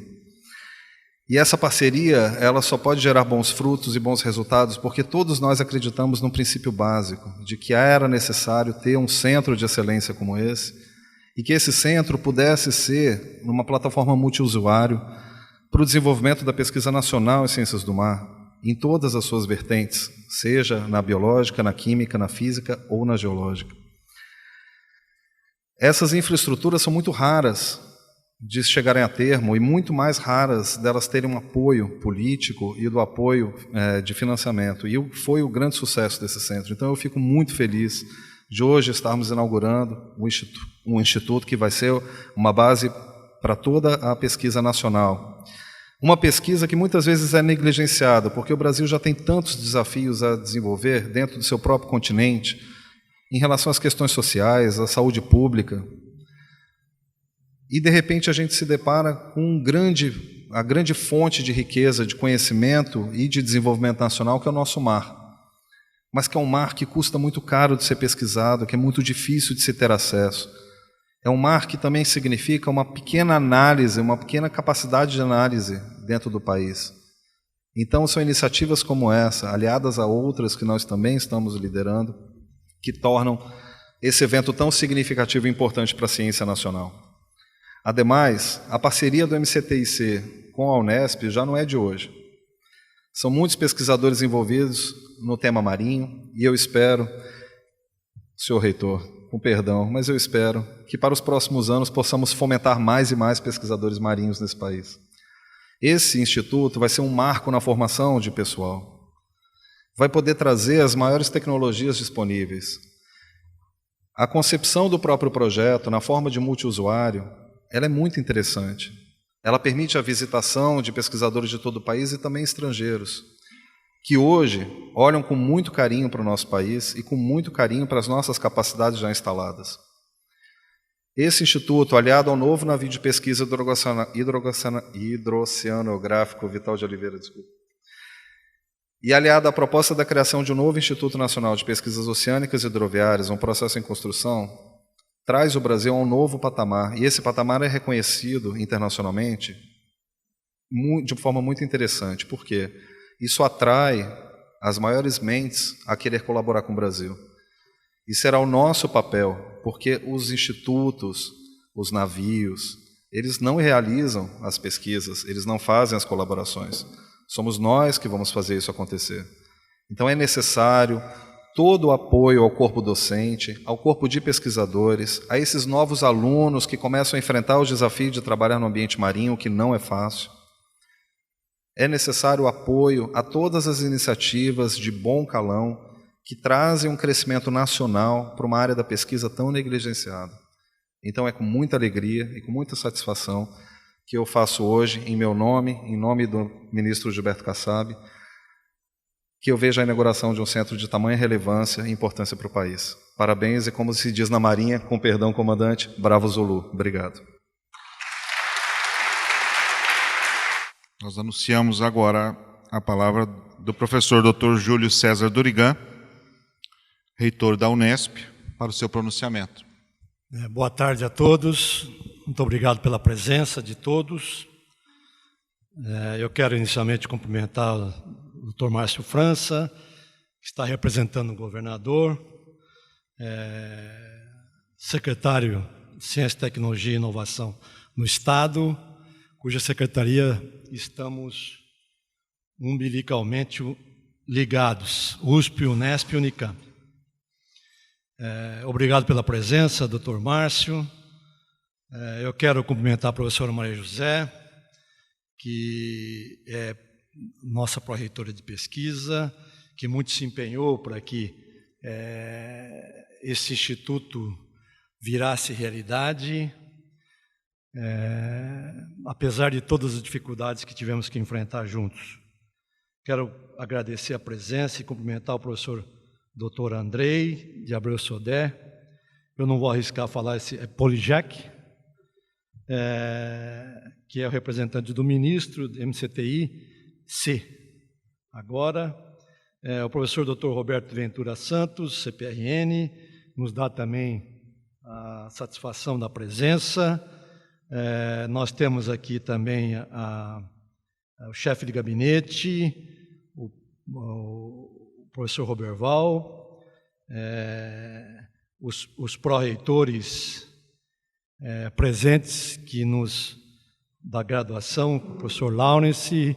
E essa parceria, ela só pode gerar bons frutos e bons resultados porque todos nós acreditamos num princípio básico, de que era necessário ter um centro de excelência como esse, e que esse centro pudesse ser uma plataforma multiusuário para o desenvolvimento da pesquisa nacional em ciências do mar, em todas as suas vertentes, seja na biológica, na química, na física ou na geológica. Essas infraestruturas são muito raras de chegarem a termo e muito mais raras delas terem um apoio político e do apoio de financiamento. E foi o grande sucesso desse centro. Então eu fico muito feliz de hoje estarmos inaugurando um instituto que vai ser uma base para toda a pesquisa nacional. Uma pesquisa que muitas vezes é negligenciada, porque o Brasil já tem tantos desafios a desenvolver dentro do seu próprio continente, em relação às questões sociais, à saúde pública. E, de repente, a gente se depara com a grande fonte de riqueza, de conhecimento e de desenvolvimento nacional, que é o nosso mar. Mas que é um mar que custa muito caro de ser pesquisado, que é muito difícil de se ter acesso. É um mar que também significa uma pequena análise, uma pequena capacidade de análise dentro do país. Então, são iniciativas como essa, aliadas a outras que nós também estamos liderando, que tornam esse evento tão significativo e importante para a ciência nacional. Ademais, a parceria do MCTIC com a Unesp já não é de hoje. São muitos pesquisadores envolvidos no tema marinho, e eu espero, senhor reitor, com perdão, mas eu espero que para os próximos anos possamos fomentar mais e mais pesquisadores marinhos nesse país. Esse instituto vai ser um marco na formação de pessoal. Vai poder trazer as maiores tecnologias disponíveis. A concepção do próprio projeto, na forma de multiusuário, ela é muito interessante. Ela permite a visitação de pesquisadores de todo o país e também estrangeiros, que hoje olham com muito carinho para o nosso país e com muito carinho para as nossas capacidades já instaladas. Esse instituto, aliado ao novo navio de pesquisa hidroceanográfico Vital de Oliveira, e aliado à proposta da criação de um novo Instituto Nacional de Pesquisas Oceânicas e Hidroviárias, um processo em construção, traz o Brasil a um novo patamar, e esse patamar é reconhecido internacionalmente de forma muito interessante. Por quê? Isso atrai as maiores mentes a querer colaborar com o Brasil. E será o nosso papel, porque os institutos, os navios, eles não realizam as pesquisas, eles não fazem as colaborações. Somos nós que vamos fazer isso acontecer. Então é necessário todo o apoio ao corpo docente, ao corpo de pesquisadores, a esses novos alunos que começam a enfrentar o desafio de trabalhar no ambiente marinho, que não é fácil. É necessário o apoio a todas as iniciativas de bom calão que trazem um crescimento nacional para uma área da pesquisa tão negligenciada. Então é com muita alegria e com muita satisfação que eu faço hoje, em meu nome, em nome do ministro Gilberto Kassab, que eu vejo a inauguração de um centro de tamanha relevância e importância para o país. Parabéns e, como se diz na Marinha, com perdão, comandante, bravo Zulu. Obrigado. Nós anunciamos agora a palavra do professor Dr. Júlio César Durigan, reitor da Unesp, para o seu pronunciamento. Boa tarde a todos. Muito obrigado pela presença de todos. Eu quero inicialmente cumprimentar o Dr. Márcio França, que está representando o governador, secretário de Ciência, Tecnologia e Inovação no Estado, cuja secretaria estamos umbilicalmente ligados, USP, Unesp e Unicamp. Obrigado pela presença, Dr. Márcio. Eu quero cumprimentar a professora Maria José, que é nossa pró-reitora de pesquisa, que muito se empenhou para que esse instituto virasse realidade, apesar de todas as dificuldades que tivemos que enfrentar juntos. Quero agradecer a presença e cumprimentar o professor Dr. Andrei de Abreu Sodré. Eu não vou arriscar falar esse Polijac, que é o representante do ministro do MCTI-C. Agora, o professor Dr. Roberto Ventura Santos, CPRN, nos dá também a satisfação da presença. Nós temos aqui também o chefe de gabinete, o professor Roberval, os pró-reitores presentes que da graduação, o professor Lawrence,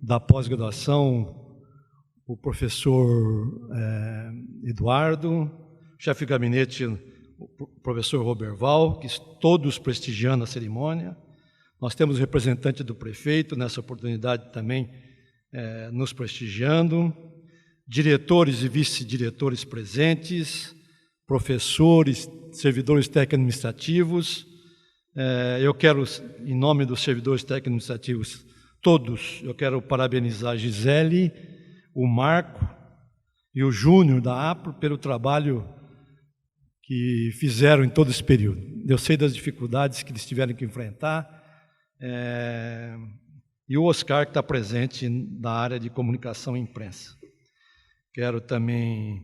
da pós-graduação, o professor Eduardo, chefe de gabinete, o professor Roberval, que todos prestigiando a cerimônia, Nós temos o representante do prefeito, nessa oportunidade também, nos prestigiando, diretores e vice-diretores presentes, professores, servidores técnico-administrativos. Eu quero, em nome dos servidores técnico-administrativos, todos, eu quero parabenizar a Gisele, o Marco e o Júnior da APRO pelo trabalho que fizeram em todo esse período. Eu sei das dificuldades que eles tiveram que enfrentar, e o Oscar, que está presente na área de comunicação e imprensa. Quero também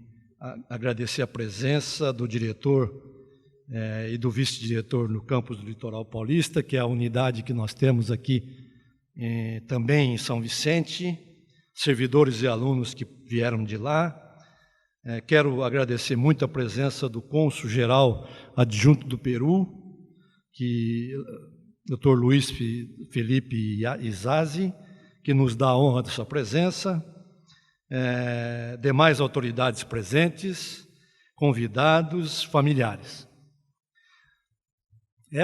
agradecer a presença do diretor e do vice-diretor no campus do Litoral Paulista, que é a unidade que nós temos aqui também em São Vicente, servidores e alunos que vieram de lá. Quero agradecer muito a presença do cônsul-geral adjunto do Peru, Dr. Luiz Felipe Izazi, que nos dá a honra da sua presença, demais autoridades presentes, convidados, familiares. É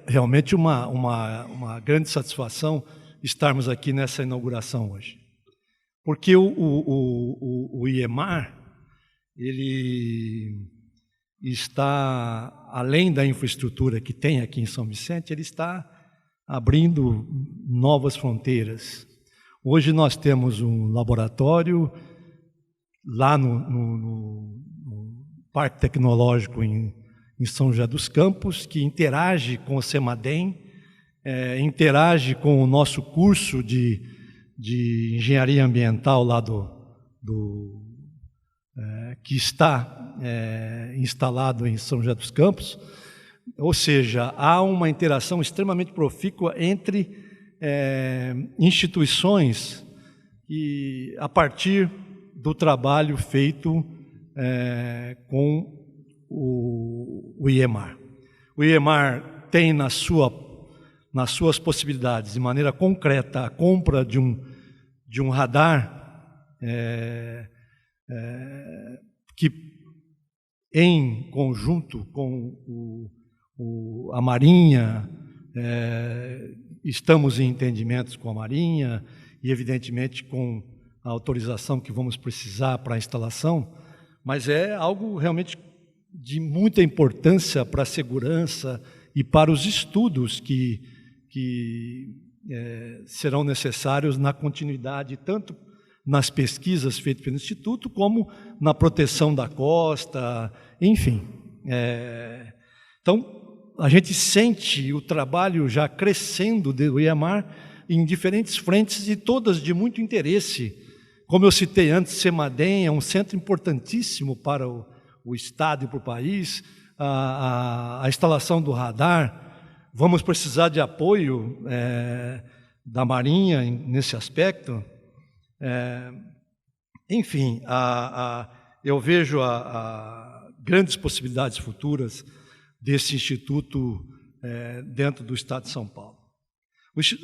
realmente uma grande satisfação estarmos aqui nessa inauguração hoje, porque o IEMAR, ele está, além da infraestrutura que tem aqui em São Vicente, ele está abrindo novas fronteiras. Hoje nós temos um laboratório lá no Parque Tecnológico em São José dos Campos, que interage com o CEMADEM, interage com o nosso curso de engenharia ambiental lá que está instalado em São José dos Campos. Ou seja, há uma interação extremamente profícua entre instituições e a partir do trabalho feito com o IEMAR. O IEMAR tem nas suas possibilidades, de maneira concreta, a compra de um radar que, em conjunto com a Marinha, estamos em entendimentos com a Marinha e, evidentemente, com a autorização que vamos precisar para a instalação, mas é algo realmente de muita importância para a segurança e para os estudos que serão necessários na continuidade, tanto nas pesquisas feitas pelo Instituto, como na proteção da costa, enfim. Então, a gente sente o trabalho já crescendo do IEMAR em diferentes frentes e todas de muito interesse. Como eu citei antes, CEMADEM é um centro importantíssimo para o Estado e para o país. A instalação do radar, vamos precisar de apoio da Marinha nesse aspecto. Enfim, eu vejo grandes possibilidades futuras desse instituto dentro do Estado de São Paulo.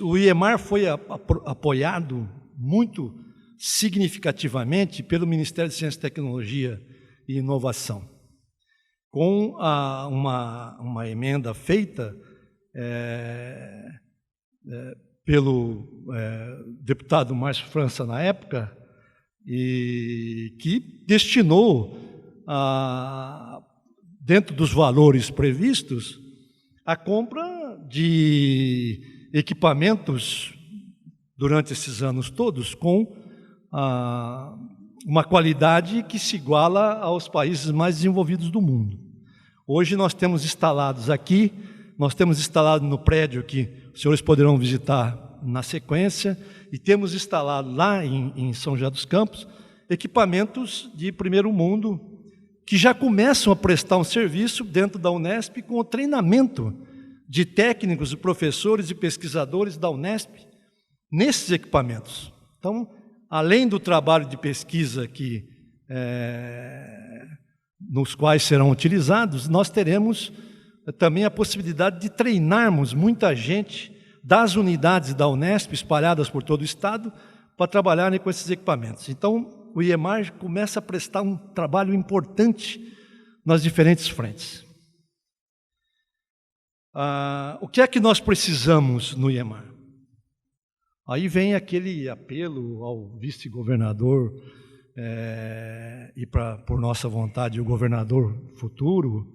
O IEMAR foi apoiado muito significativamente pelo Ministério de Ciência, Tecnologia e Inovação, com uma emenda feita pelo deputado Márcio França na época, e que destinou, dentro dos valores previstos, a compra de equipamentos durante esses anos todos com uma qualidade que se iguala aos países mais desenvolvidos do mundo. Hoje nós temos instalados aqui, nós temos instalado no prédio que os senhores poderão visitar na sequência, e temos instalado lá em São José dos Campos equipamentos de primeiro mundo que já começam a prestar um serviço dentro da Unesp com o treinamento de técnicos, de professores e pesquisadores da Unesp nesses equipamentos. Então, além do trabalho de pesquisa nos quais serão utilizados, nós teremos também a possibilidade de treinarmos muita gente das unidades da Unesp espalhadas por todo o Estado para trabalharem com esses equipamentos. Então, o IEMAR começa a prestar um trabalho importante nas diferentes frentes. O que é que nós precisamos no IEMAR? Aí vem aquele apelo ao vice-governador e, por nossa vontade, o governador futuro,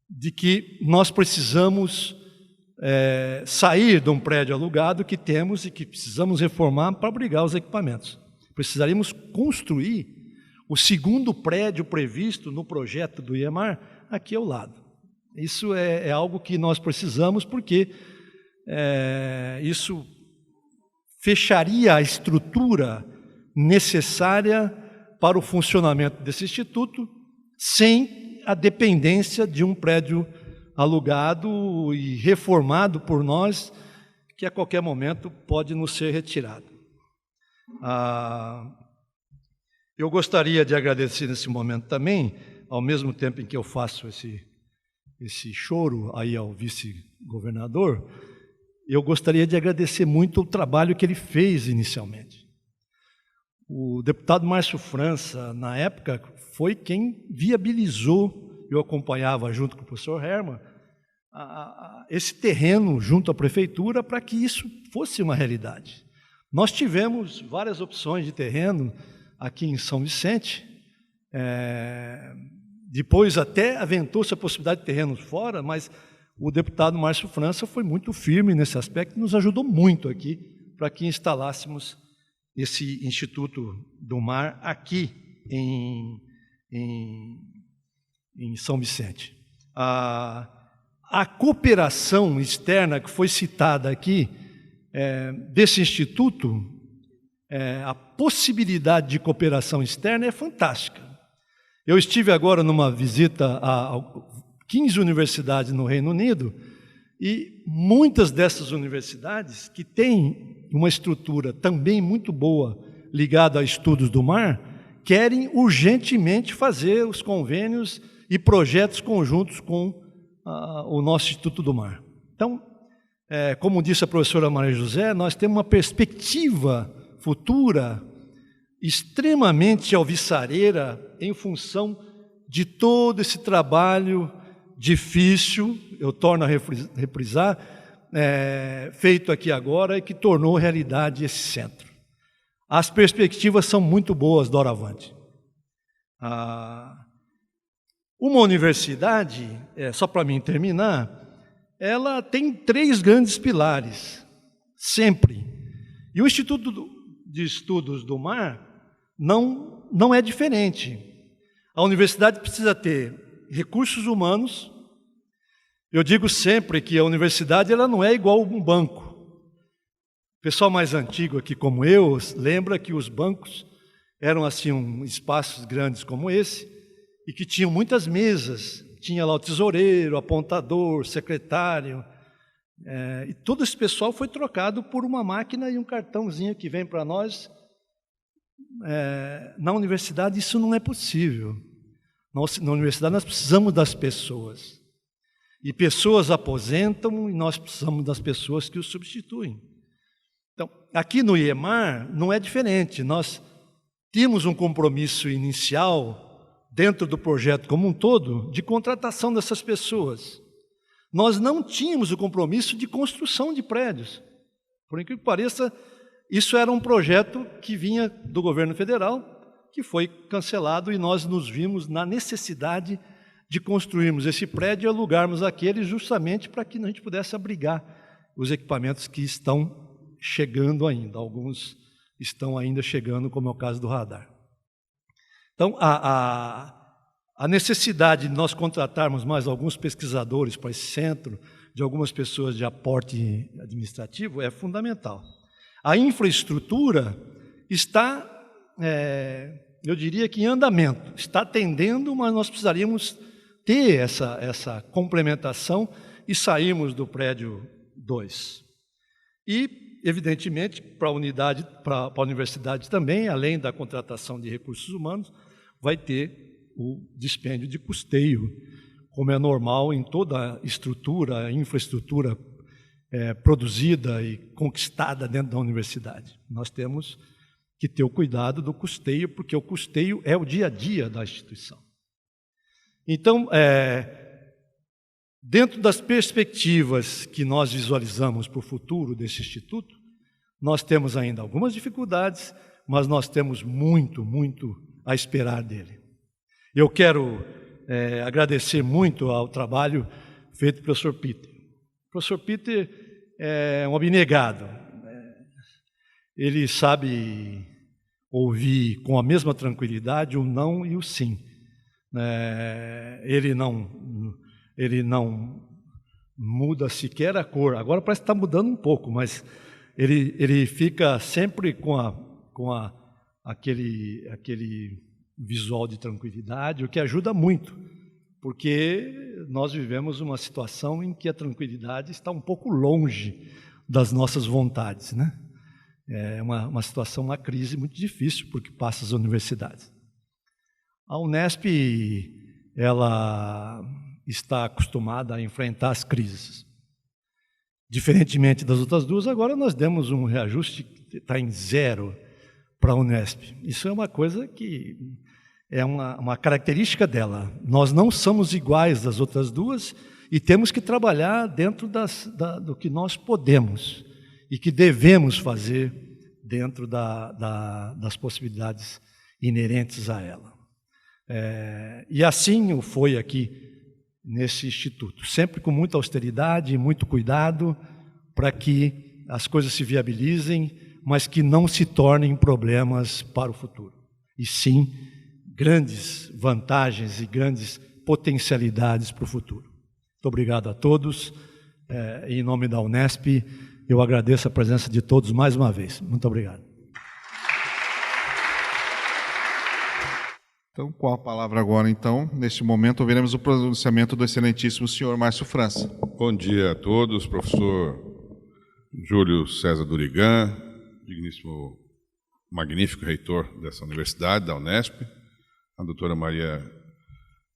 de que nós precisamos sair de um prédio alugado que temos e que precisamos reformar para abrigar os equipamentos. Precisaríamos construir o segundo prédio previsto no projeto do IEMAR aqui ao lado. Isso é algo que nós precisamos porque isso fecharia a estrutura necessária para o funcionamento desse instituto sem a dependência de um prédio alugado e reformado por nós, que a qualquer momento pode nos ser retirado. Eu gostaria de agradecer nesse momento também, ao mesmo tempo em que eu faço esse choro aí ao vice-governador, eu gostaria de agradecer muito o trabalho que ele fez inicialmente. O deputado Márcio França, na época, foi quem viabilizou, eu acompanhava junto com o professor Herman, esse terreno junto à prefeitura para que isso fosse uma realidade. Nós tivemos várias opções de terreno aqui em São Vicente, depois até aventou-se a possibilidade de terrenos fora, mas o deputado Márcio França foi muito firme nesse aspecto e nos ajudou muito aqui para que instalássemos esse Instituto do Mar aqui em São Vicente. A cooperação externa que foi citada aqui, desse instituto, a possibilidade de cooperação externa é fantástica. Eu estive agora numa visita a 15 universidades no Reino Unido e muitas dessas universidades que têm uma estrutura também muito boa ligada a estudos do mar, querem urgentemente fazer os convênios e projetos conjuntos com o nosso Instituto do Mar. Então, como disse a professora Maria José, nós temos uma perspectiva futura extremamente alvissareira em função de todo esse trabalho difícil, eu torno a reprisar, feito aqui agora e que tornou realidade esse centro. As perspectivas são muito boas doravante. Uma universidade, só para mim terminar, ela tem 3 grandes pilares, sempre. E o Instituto de Estudos do Mar não é diferente. A universidade precisa ter recursos humanos. Eu digo sempre que a universidade ela não é igual a um banco. O pessoal mais antigo aqui, como eu, lembra que os bancos eram assim espaços grandes como esse e que tinham muitas mesas. Tinha lá o tesoureiro, apontador, secretário. E todo esse pessoal foi trocado por uma máquina e um cartãozinho que vem para nós. Na universidade isso não é possível. Na universidade nós precisamos das pessoas. E pessoas aposentam e nós precisamos das pessoas que os substituem. Então, aqui no IEMAR não é diferente. Nós temos um compromisso inicial, dentro do projeto como um todo, de contratação dessas pessoas. Nós não tínhamos o compromisso de construção de prédios. Por incrível que pareça, isso era um projeto que vinha do governo federal, que foi cancelado e nós nos vimos na necessidade de construirmos esse prédio e alugarmos aquele justamente para que a gente pudesse abrigar os equipamentos que estão chegando ainda. Alguns estão ainda chegando, como é o caso do radar. Então, a necessidade de nós contratarmos mais alguns pesquisadores para esse centro, de algumas pessoas de aporte administrativo, é fundamental. A infraestrutura está, eu diria que em andamento, está atendendo, mas nós precisaríamos ter essa complementação e sairmos do prédio 2. E, evidentemente, para a universidade também, além da contratação de recursos humanos, vai ter o dispêndio de custeio, como é normal em toda a estrutura, a infraestrutura produzida e conquistada dentro da universidade. Nós temos que ter o cuidado do custeio, porque o custeio é o dia a dia da instituição. Então, Dentro das perspectivas que nós visualizamos para o futuro desse instituto, nós temos ainda algumas dificuldades, mas nós temos muito, muito a esperar dele. Eu quero agradecer muito ao trabalho feito pelo professor Peter. O professor Peter é um abnegado. Ele sabe ouvir com a mesma tranquilidade o não e o sim. Ele não muda sequer a cor. Agora parece que está mudando um pouco, mas ele fica sempre com aquele visual de tranquilidade, o que ajuda muito, porque nós vivemos uma situação em que a tranquilidade está um pouco longe das nossas vontades, né? É uma situação, uma crise muito difícil, porque passa as universidades. A Unesp, ela está acostumada a enfrentar as crises. Diferentemente das outras duas, agora nós demos um reajuste que está em 0 para a Unesp. Isso é uma coisa que é uma característica dela. Nós não somos iguais das outras duas e temos que trabalhar dentro do que nós podemos e que devemos fazer dentro das possibilidades inerentes a ela. E assim o foi aqui nesse instituto, sempre com muita austeridade e muito cuidado para que as coisas se viabilizem, mas que não se tornem problemas para o futuro, e sim grandes vantagens e grandes potencialidades para o futuro. Muito obrigado a todos. Em nome da Unesp, eu agradeço a presença de todos mais uma vez. Muito obrigado. Então, com a palavra agora, então, neste momento, ouviremos o pronunciamento do excelentíssimo senhor Márcio França. Bom dia a todos, professor Júlio César Durigan, digníssimo, magnífico reitor dessa universidade, da Unesp, a doutora Maria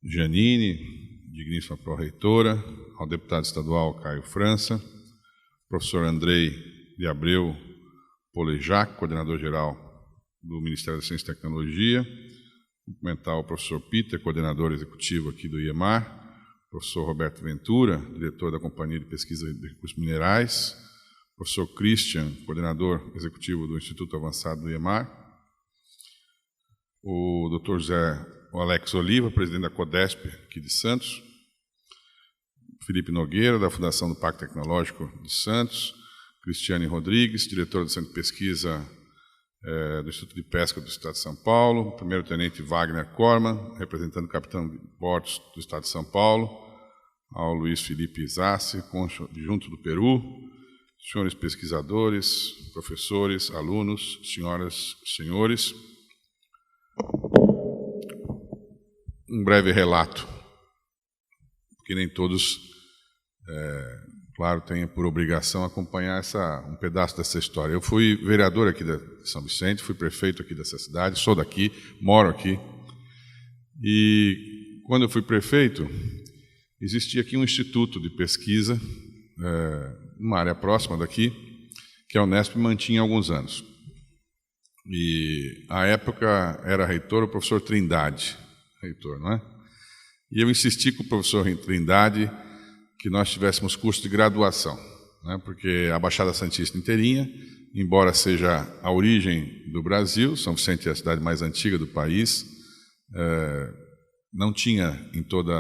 Giannini, digníssima pró-reitora, ao deputado estadual Caio França, professor Andrei de Abreu Polejac, coordenador-geral do Ministério da Ciência e Tecnologia, cumprimentar o professor Peter, coordenador executivo aqui do IEMAR, professor Roberto Ventura, diretor da Companhia de Pesquisa de Recursos Minerais, professor Christian, coordenador executivo do Instituto Avançado do IEMAR, o doutor Alex Oliva, presidente da CODESP aqui de Santos, Felipe Nogueira, da Fundação do Parque Tecnológico de Santos, Cristiane Rodrigues, diretora do Centro de Pesquisa do Instituto de Pesca do Estado de São Paulo, primeiro-tenente Wagner Corman, representando o capitão de portos do Estado de São Paulo, ao Luiz Felipe Zassi, cônsul adjunto do Peru, senhores pesquisadores, professores, alunos, senhoras e senhores. Um breve relato, porque nem todos, claro, têm por obrigação acompanhar um pedaço dessa história. Eu fui vereador aqui de São Vicente, fui prefeito aqui dessa cidade, sou daqui, moro aqui. E quando eu fui prefeito, existia aqui um instituto de pesquisa, numa área próxima daqui, que a Unesp mantinha há alguns anos. E, à época, era reitor o professor Trindade, reitor, não é? E eu insisti com o professor Trindade que nós tivéssemos curso de graduação, né? Porque a Baixada Santista inteirinha, embora seja a origem do Brasil, São Vicente é a cidade mais antiga do país, não tinha em toda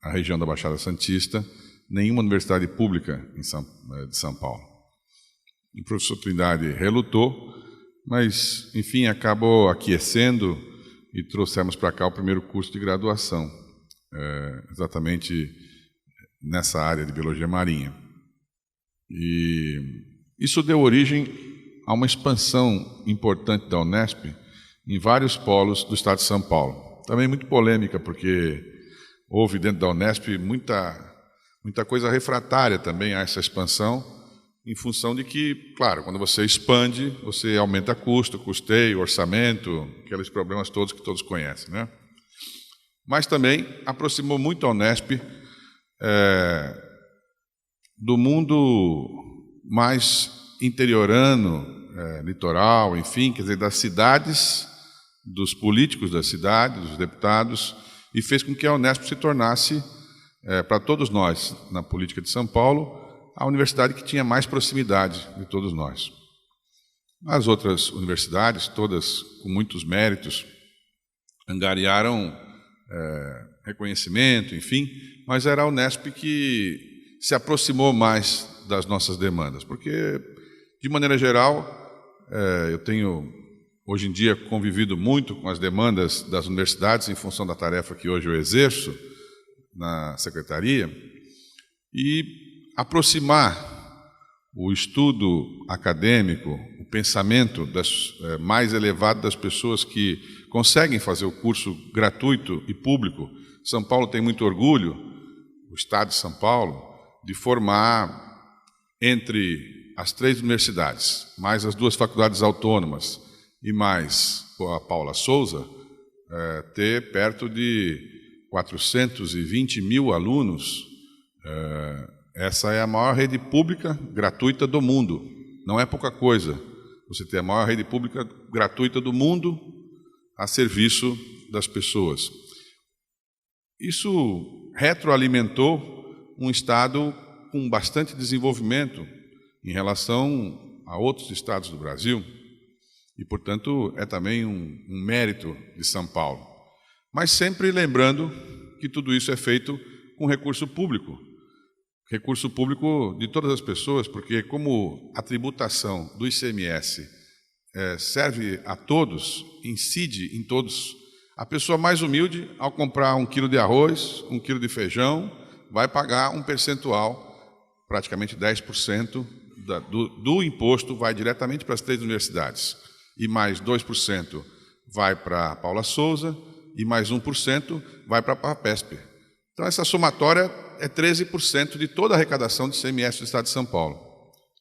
a região da Baixada Santista nenhuma universidade pública de São Paulo. O professor Trindade relutou, mas, enfim, acabou aquecendo e trouxemos para cá o primeiro curso de graduação, exatamente nessa área de biologia marinha. E isso deu origem a uma expansão importante da Unesp em vários polos do estado de São Paulo. Também muito polêmica, porque houve dentro da Unesp muita coisa refratária também a essa expansão, em função de que, claro, quando você expande, você aumenta custo, custeio, orçamento, aqueles problemas todos que todos conhecem, né? Mas também aproximou muito a Unesp do mundo mais interiorano, litoral, enfim, quer dizer, das cidades, dos políticos da cidade, dos deputados, e fez com que a Unesp se tornasse para todos nós, na política de São Paulo, a universidade que tinha mais proximidade de todos nós. As outras universidades, todas com muitos méritos, angariaram reconhecimento, enfim, mas era a Unesp que se aproximou mais das nossas demandas, porque, de maneira geral, eu tenho, hoje em dia, convivido muito com as demandas das universidades em função da tarefa que hoje eu exerço na secretaria, e aproximar o estudo acadêmico, o pensamento mais elevado das pessoas que conseguem fazer o curso gratuito e público. São Paulo tem muito orgulho, o Estado de São Paulo, de formar entre as 3 universidades, mais as 2 faculdades autônomas e mais a Paula Souza, ter perto de 420 mil alunos. Essa é a maior rede pública gratuita do mundo. Não é pouca coisa você ter a maior rede pública gratuita do mundo a serviço das pessoas. Isso retroalimentou um Estado com bastante desenvolvimento em relação a outros estados do Brasil e, portanto, é também um mérito de São Paulo. Mas sempre lembrando que tudo isso é feito com recurso público de todas as pessoas, porque como a tributação do ICMS serve a todos, incide em todos, a pessoa mais humilde, ao comprar 1 quilo de arroz, 1 quilo de feijão, vai pagar um percentual, praticamente 10% do imposto, vai diretamente para as 3 universidades, e mais 2% vai para a Paula Souza, e mais 1% vai para a FAPESP. Então, essa somatória é 13% de toda a arrecadação do ICMS do Estado de São Paulo.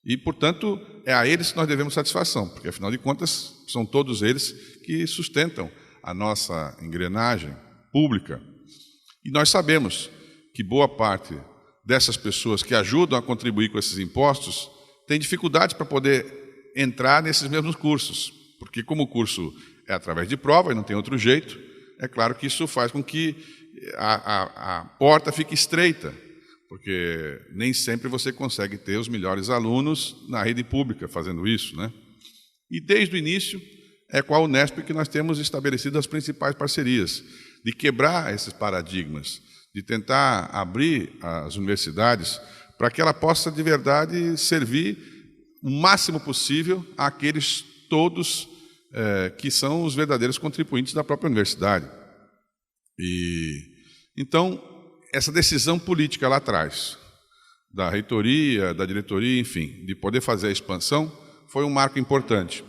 E, portanto, é a eles que nós devemos satisfação, porque, afinal de contas, são todos eles que sustentam a nossa engrenagem pública. E nós sabemos que boa parte dessas pessoas que ajudam a contribuir com esses impostos tem dificuldades para poder entrar nesses mesmos cursos, porque como o curso é através de prova e não tem outro jeito, é claro que isso faz com que a porta fique estreita, porque nem sempre você consegue ter os melhores alunos na rede pública fazendo isso, né? E desde o início é com a Unesp que nós temos estabelecido as principais parcerias, de quebrar esses paradigmas, de tentar abrir as universidades para que ela possa de verdade servir o máximo possível àqueles todos que são os verdadeiros contribuintes da própria universidade. E então, essa decisão política lá atrás, da reitoria, da diretoria, enfim, de poder fazer a expansão, foi um marco importante.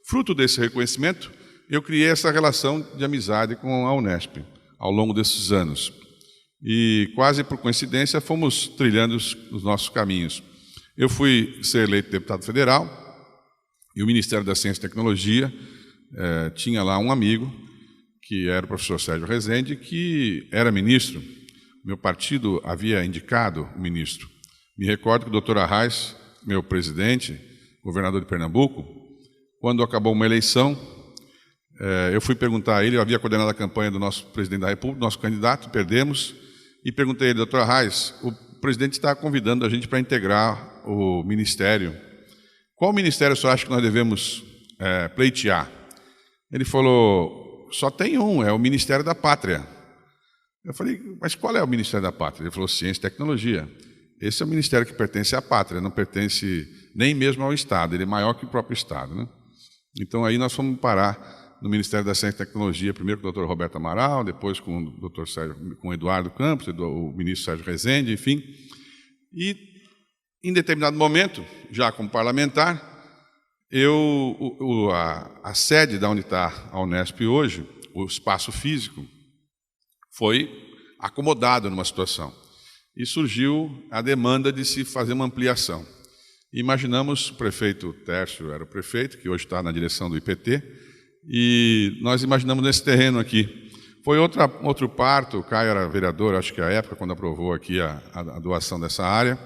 Fruto desse reconhecimento, eu criei essa relação de amizade com a Unesp ao longo desses anos. E, quase por coincidência, fomos trilhando os nossos caminhos. Eu fui ser eleito deputado federal e o Ministério da Ciência e Tecnologia tinha lá um amigo, que era o professor Sérgio Rezende, que era ministro. Meu partido havia indicado o ministro. Me recordo que o doutor Arraes, meu presidente, governador de Pernambuco, quando acabou uma eleição, eu fui perguntar a ele, eu havia coordenado a campanha do nosso presidente da República, nosso candidato, perdemos, e perguntei a ele, doutor Arraes, o presidente está convidando a gente para integrar o ministério. Qual ministério o senhor acha que nós devemos pleitear? Ele falou, só tem um, é o Ministério da Pátria. Eu falei, mas qual é o Ministério da Pátria? Ele falou, Ciência e Tecnologia. Esse é o ministério que pertence à pátria, não pertence nem mesmo ao Estado, ele é maior que o próprio Estado, né? Então, aí nós fomos parar no Ministério da Ciência e Tecnologia, primeiro com o doutor Roberto Amaral, depois com o doutor Sérgio, com o Eduardo Campos, o ministro Sérgio Rezende, enfim. E, em determinado momento, já como parlamentar, a sede da onde está a Unesp hoje, o espaço físico, foi acomodado numa situação. E surgiu a demanda de se fazer uma ampliação. Imaginamos, o prefeito Tércio era o prefeito, que hoje está na direção do IPT, e nós imaginamos nesse terreno aqui. Foi outro parto, o Caio era vereador, acho que à época, quando aprovou aqui a doação dessa área,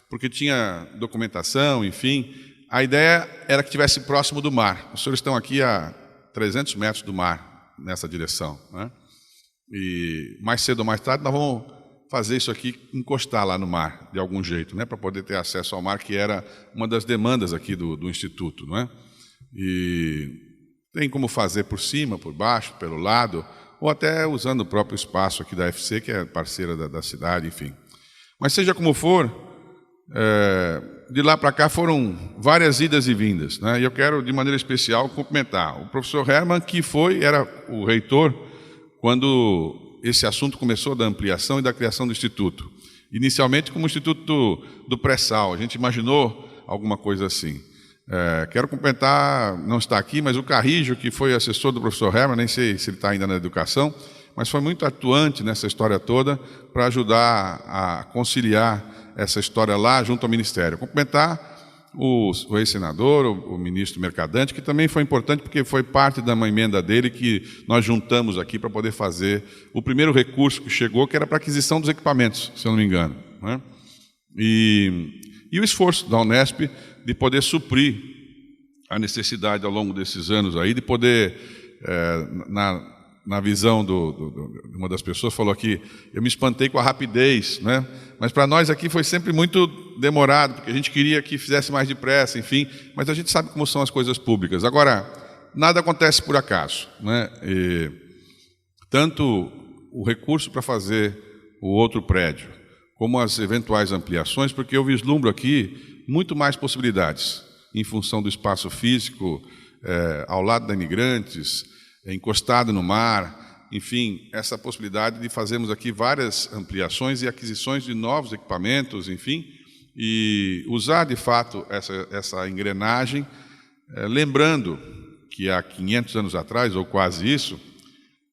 porque tinha documentação, enfim. A ideia era que estivesse próximo do mar. Os senhores estão aqui a 300 metros do mar, nessa direção, né? E mais cedo ou mais tarde nós vamos fazer isso aqui, encostar lá no mar, de algum jeito, né, para poder ter acesso ao mar, que era uma das demandas aqui do Instituto, não é? E tem como fazer por cima, por baixo, pelo lado, ou até usando o próprio espaço aqui da FC, que é parceira da cidade, enfim. Mas seja como for, de lá para cá foram várias idas e vindas, né? E eu quero, de maneira especial, cumprimentar o professor Herman, que era o reitor quando esse assunto começou da ampliação e da criação do Instituto. Inicialmente como Instituto do Pré-Sal, a gente imaginou alguma coisa assim. Quero cumprimentar, não está aqui, mas o Carrijo, que foi assessor do professor Herman, nem sei se ele está ainda na educação, mas foi muito atuante nessa história toda para ajudar a conciliar essa história lá junto ao Ministério. Cumprimentar o ex-senador, o ministro Mercadante, que também foi importante porque foi parte da uma emenda dele que nós juntamos aqui para poder fazer o primeiro recurso que chegou, que era para aquisição dos equipamentos, se eu não me engano, né? E o esforço da Unesp de poder suprir a necessidade ao longo desses anos aí, de poder, na visão de uma das pessoas, falou aqui, eu me espantei com a rapidez, né? Mas para nós aqui foi sempre muito demorado, porque a gente queria que fizesse mais depressa, enfim, mas a gente sabe como são as coisas públicas. Agora, nada acontece por acaso, né? E tanto o recurso para fazer o outro prédio, como as eventuais ampliações, porque eu vislumbro aqui muito mais possibilidades, em função do espaço físico, ao lado da Imigrantes, encostado no mar, enfim, essa possibilidade de fazermos aqui várias ampliações e aquisições de novos equipamentos, enfim, e usar, de fato, essa engrenagem, lembrando que há 500 anos atrás, ou quase isso,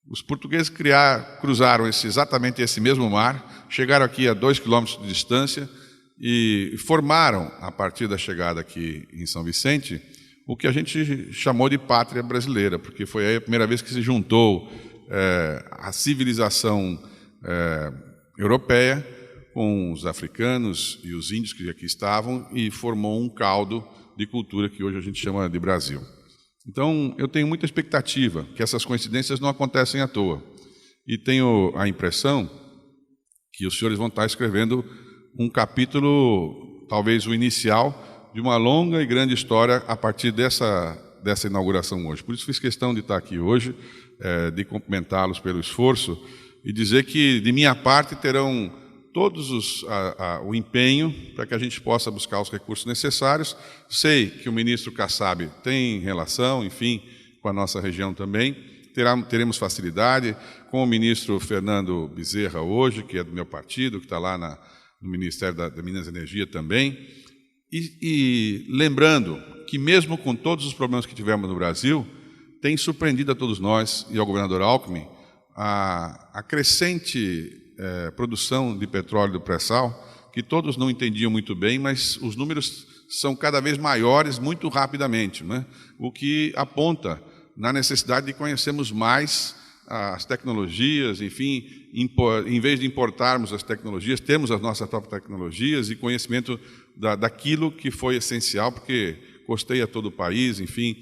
os portugueses cruzaram exatamente esse mesmo mar, chegaram aqui a 2 quilômetros de distância e formaram, a partir da chegada aqui em São Vicente, o que a gente chamou de pátria brasileira, porque foi aí a primeira vez que se juntou a civilização europeia com os africanos e os índios que aqui estavam e formou um caldo de cultura que hoje a gente chama de Brasil. Então, eu tenho muita expectativa que essas coincidências não acontecem à toa. E tenho a impressão que os senhores vão estar escrevendo um capítulo, talvez o inicial, de uma longa e grande história a partir dessa inauguração hoje. Por isso fiz questão de estar aqui hoje, de cumprimentá-los pelo esforço e dizer que, de minha parte, terão todos o empenho para que a gente possa buscar os recursos necessários. Sei que o ministro Kassab tem relação, enfim, com a nossa região também. Teremos facilidade com o ministro Fernando Bezerra hoje, que é do meu partido, que está lá no Ministério da Minas e Energia também. E lembrando que, mesmo com todos os problemas que tivemos no Brasil, tem surpreendido a todos nós e ao governador Alckmin a crescente produção de petróleo do pré-sal, que todos não entendiam muito bem, mas os números são cada vez maiores muito rapidamente, né? O que aponta na necessidade de conhecermos mais as tecnologias, enfim, em vez de importarmos as tecnologias, temos as nossas próprias tecnologias e conhecimento daquilo que foi essencial, porque custei a todo o país, enfim,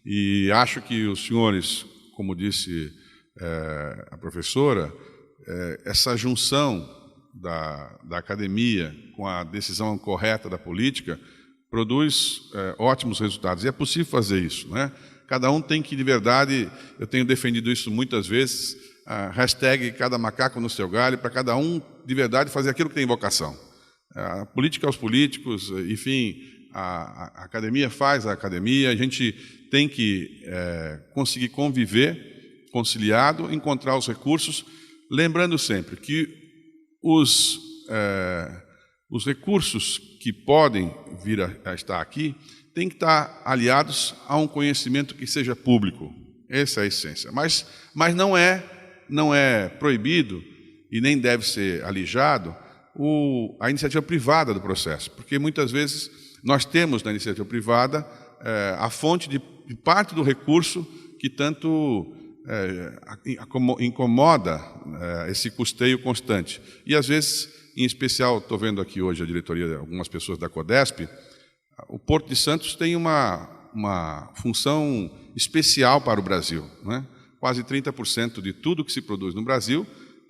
e acho que os senhores, como disse a professora, essa junção da academia com a decisão correta da política produz ótimos resultados. E é possível fazer isso, né? Cada um tem que, de verdade, eu tenho defendido isso muitas vezes, hashtag cada macaco no seu galho, para cada um, de verdade, fazer aquilo que tem vocação. A política aos políticos, enfim, a academia faz a academia, a gente tem que conseguir conviver, conciliado, encontrar os recursos, lembrando sempre que os recursos que podem vir a estar aqui têm que estar aliados a um conhecimento que seja público. Essa é a essência. Mas não é proibido e nem deve ser alijado a iniciativa privada do processo, porque muitas vezes nós temos na iniciativa privada a fonte de parte do recurso que tanto incomoda esse custeio constante. E, às vezes, em especial, estou vendo aqui hoje a diretoria de algumas pessoas da CODESP, o Porto de Santos tem uma função especial para o Brasil, né? Quase 30% de tudo que se produz no Brasil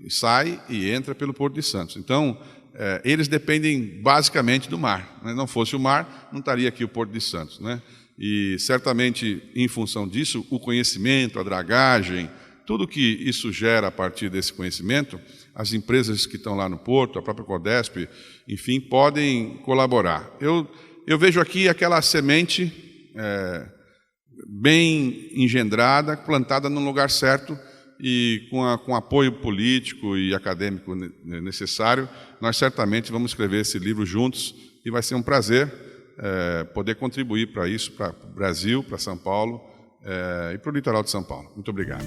sai e entra pelo Porto de Santos. Então, eles dependem basicamente do mar. Né? Não fosse o mar, não estaria aqui o Porto de Santos. Né? E, certamente, em função disso, o conhecimento, a dragagem, tudo que isso gera a partir desse conhecimento, as empresas que estão lá no Porto, a própria Codesp, enfim, podem colaborar. Eu vejo aqui aquela semente bem engendrada, plantada no lugar certo, e com apoio político e acadêmico necessário, nós certamente vamos escrever esse livro juntos, e vai ser um prazer poder contribuir para isso, para o Brasil, para São Paulo e para o litoral de São Paulo. Muito obrigado.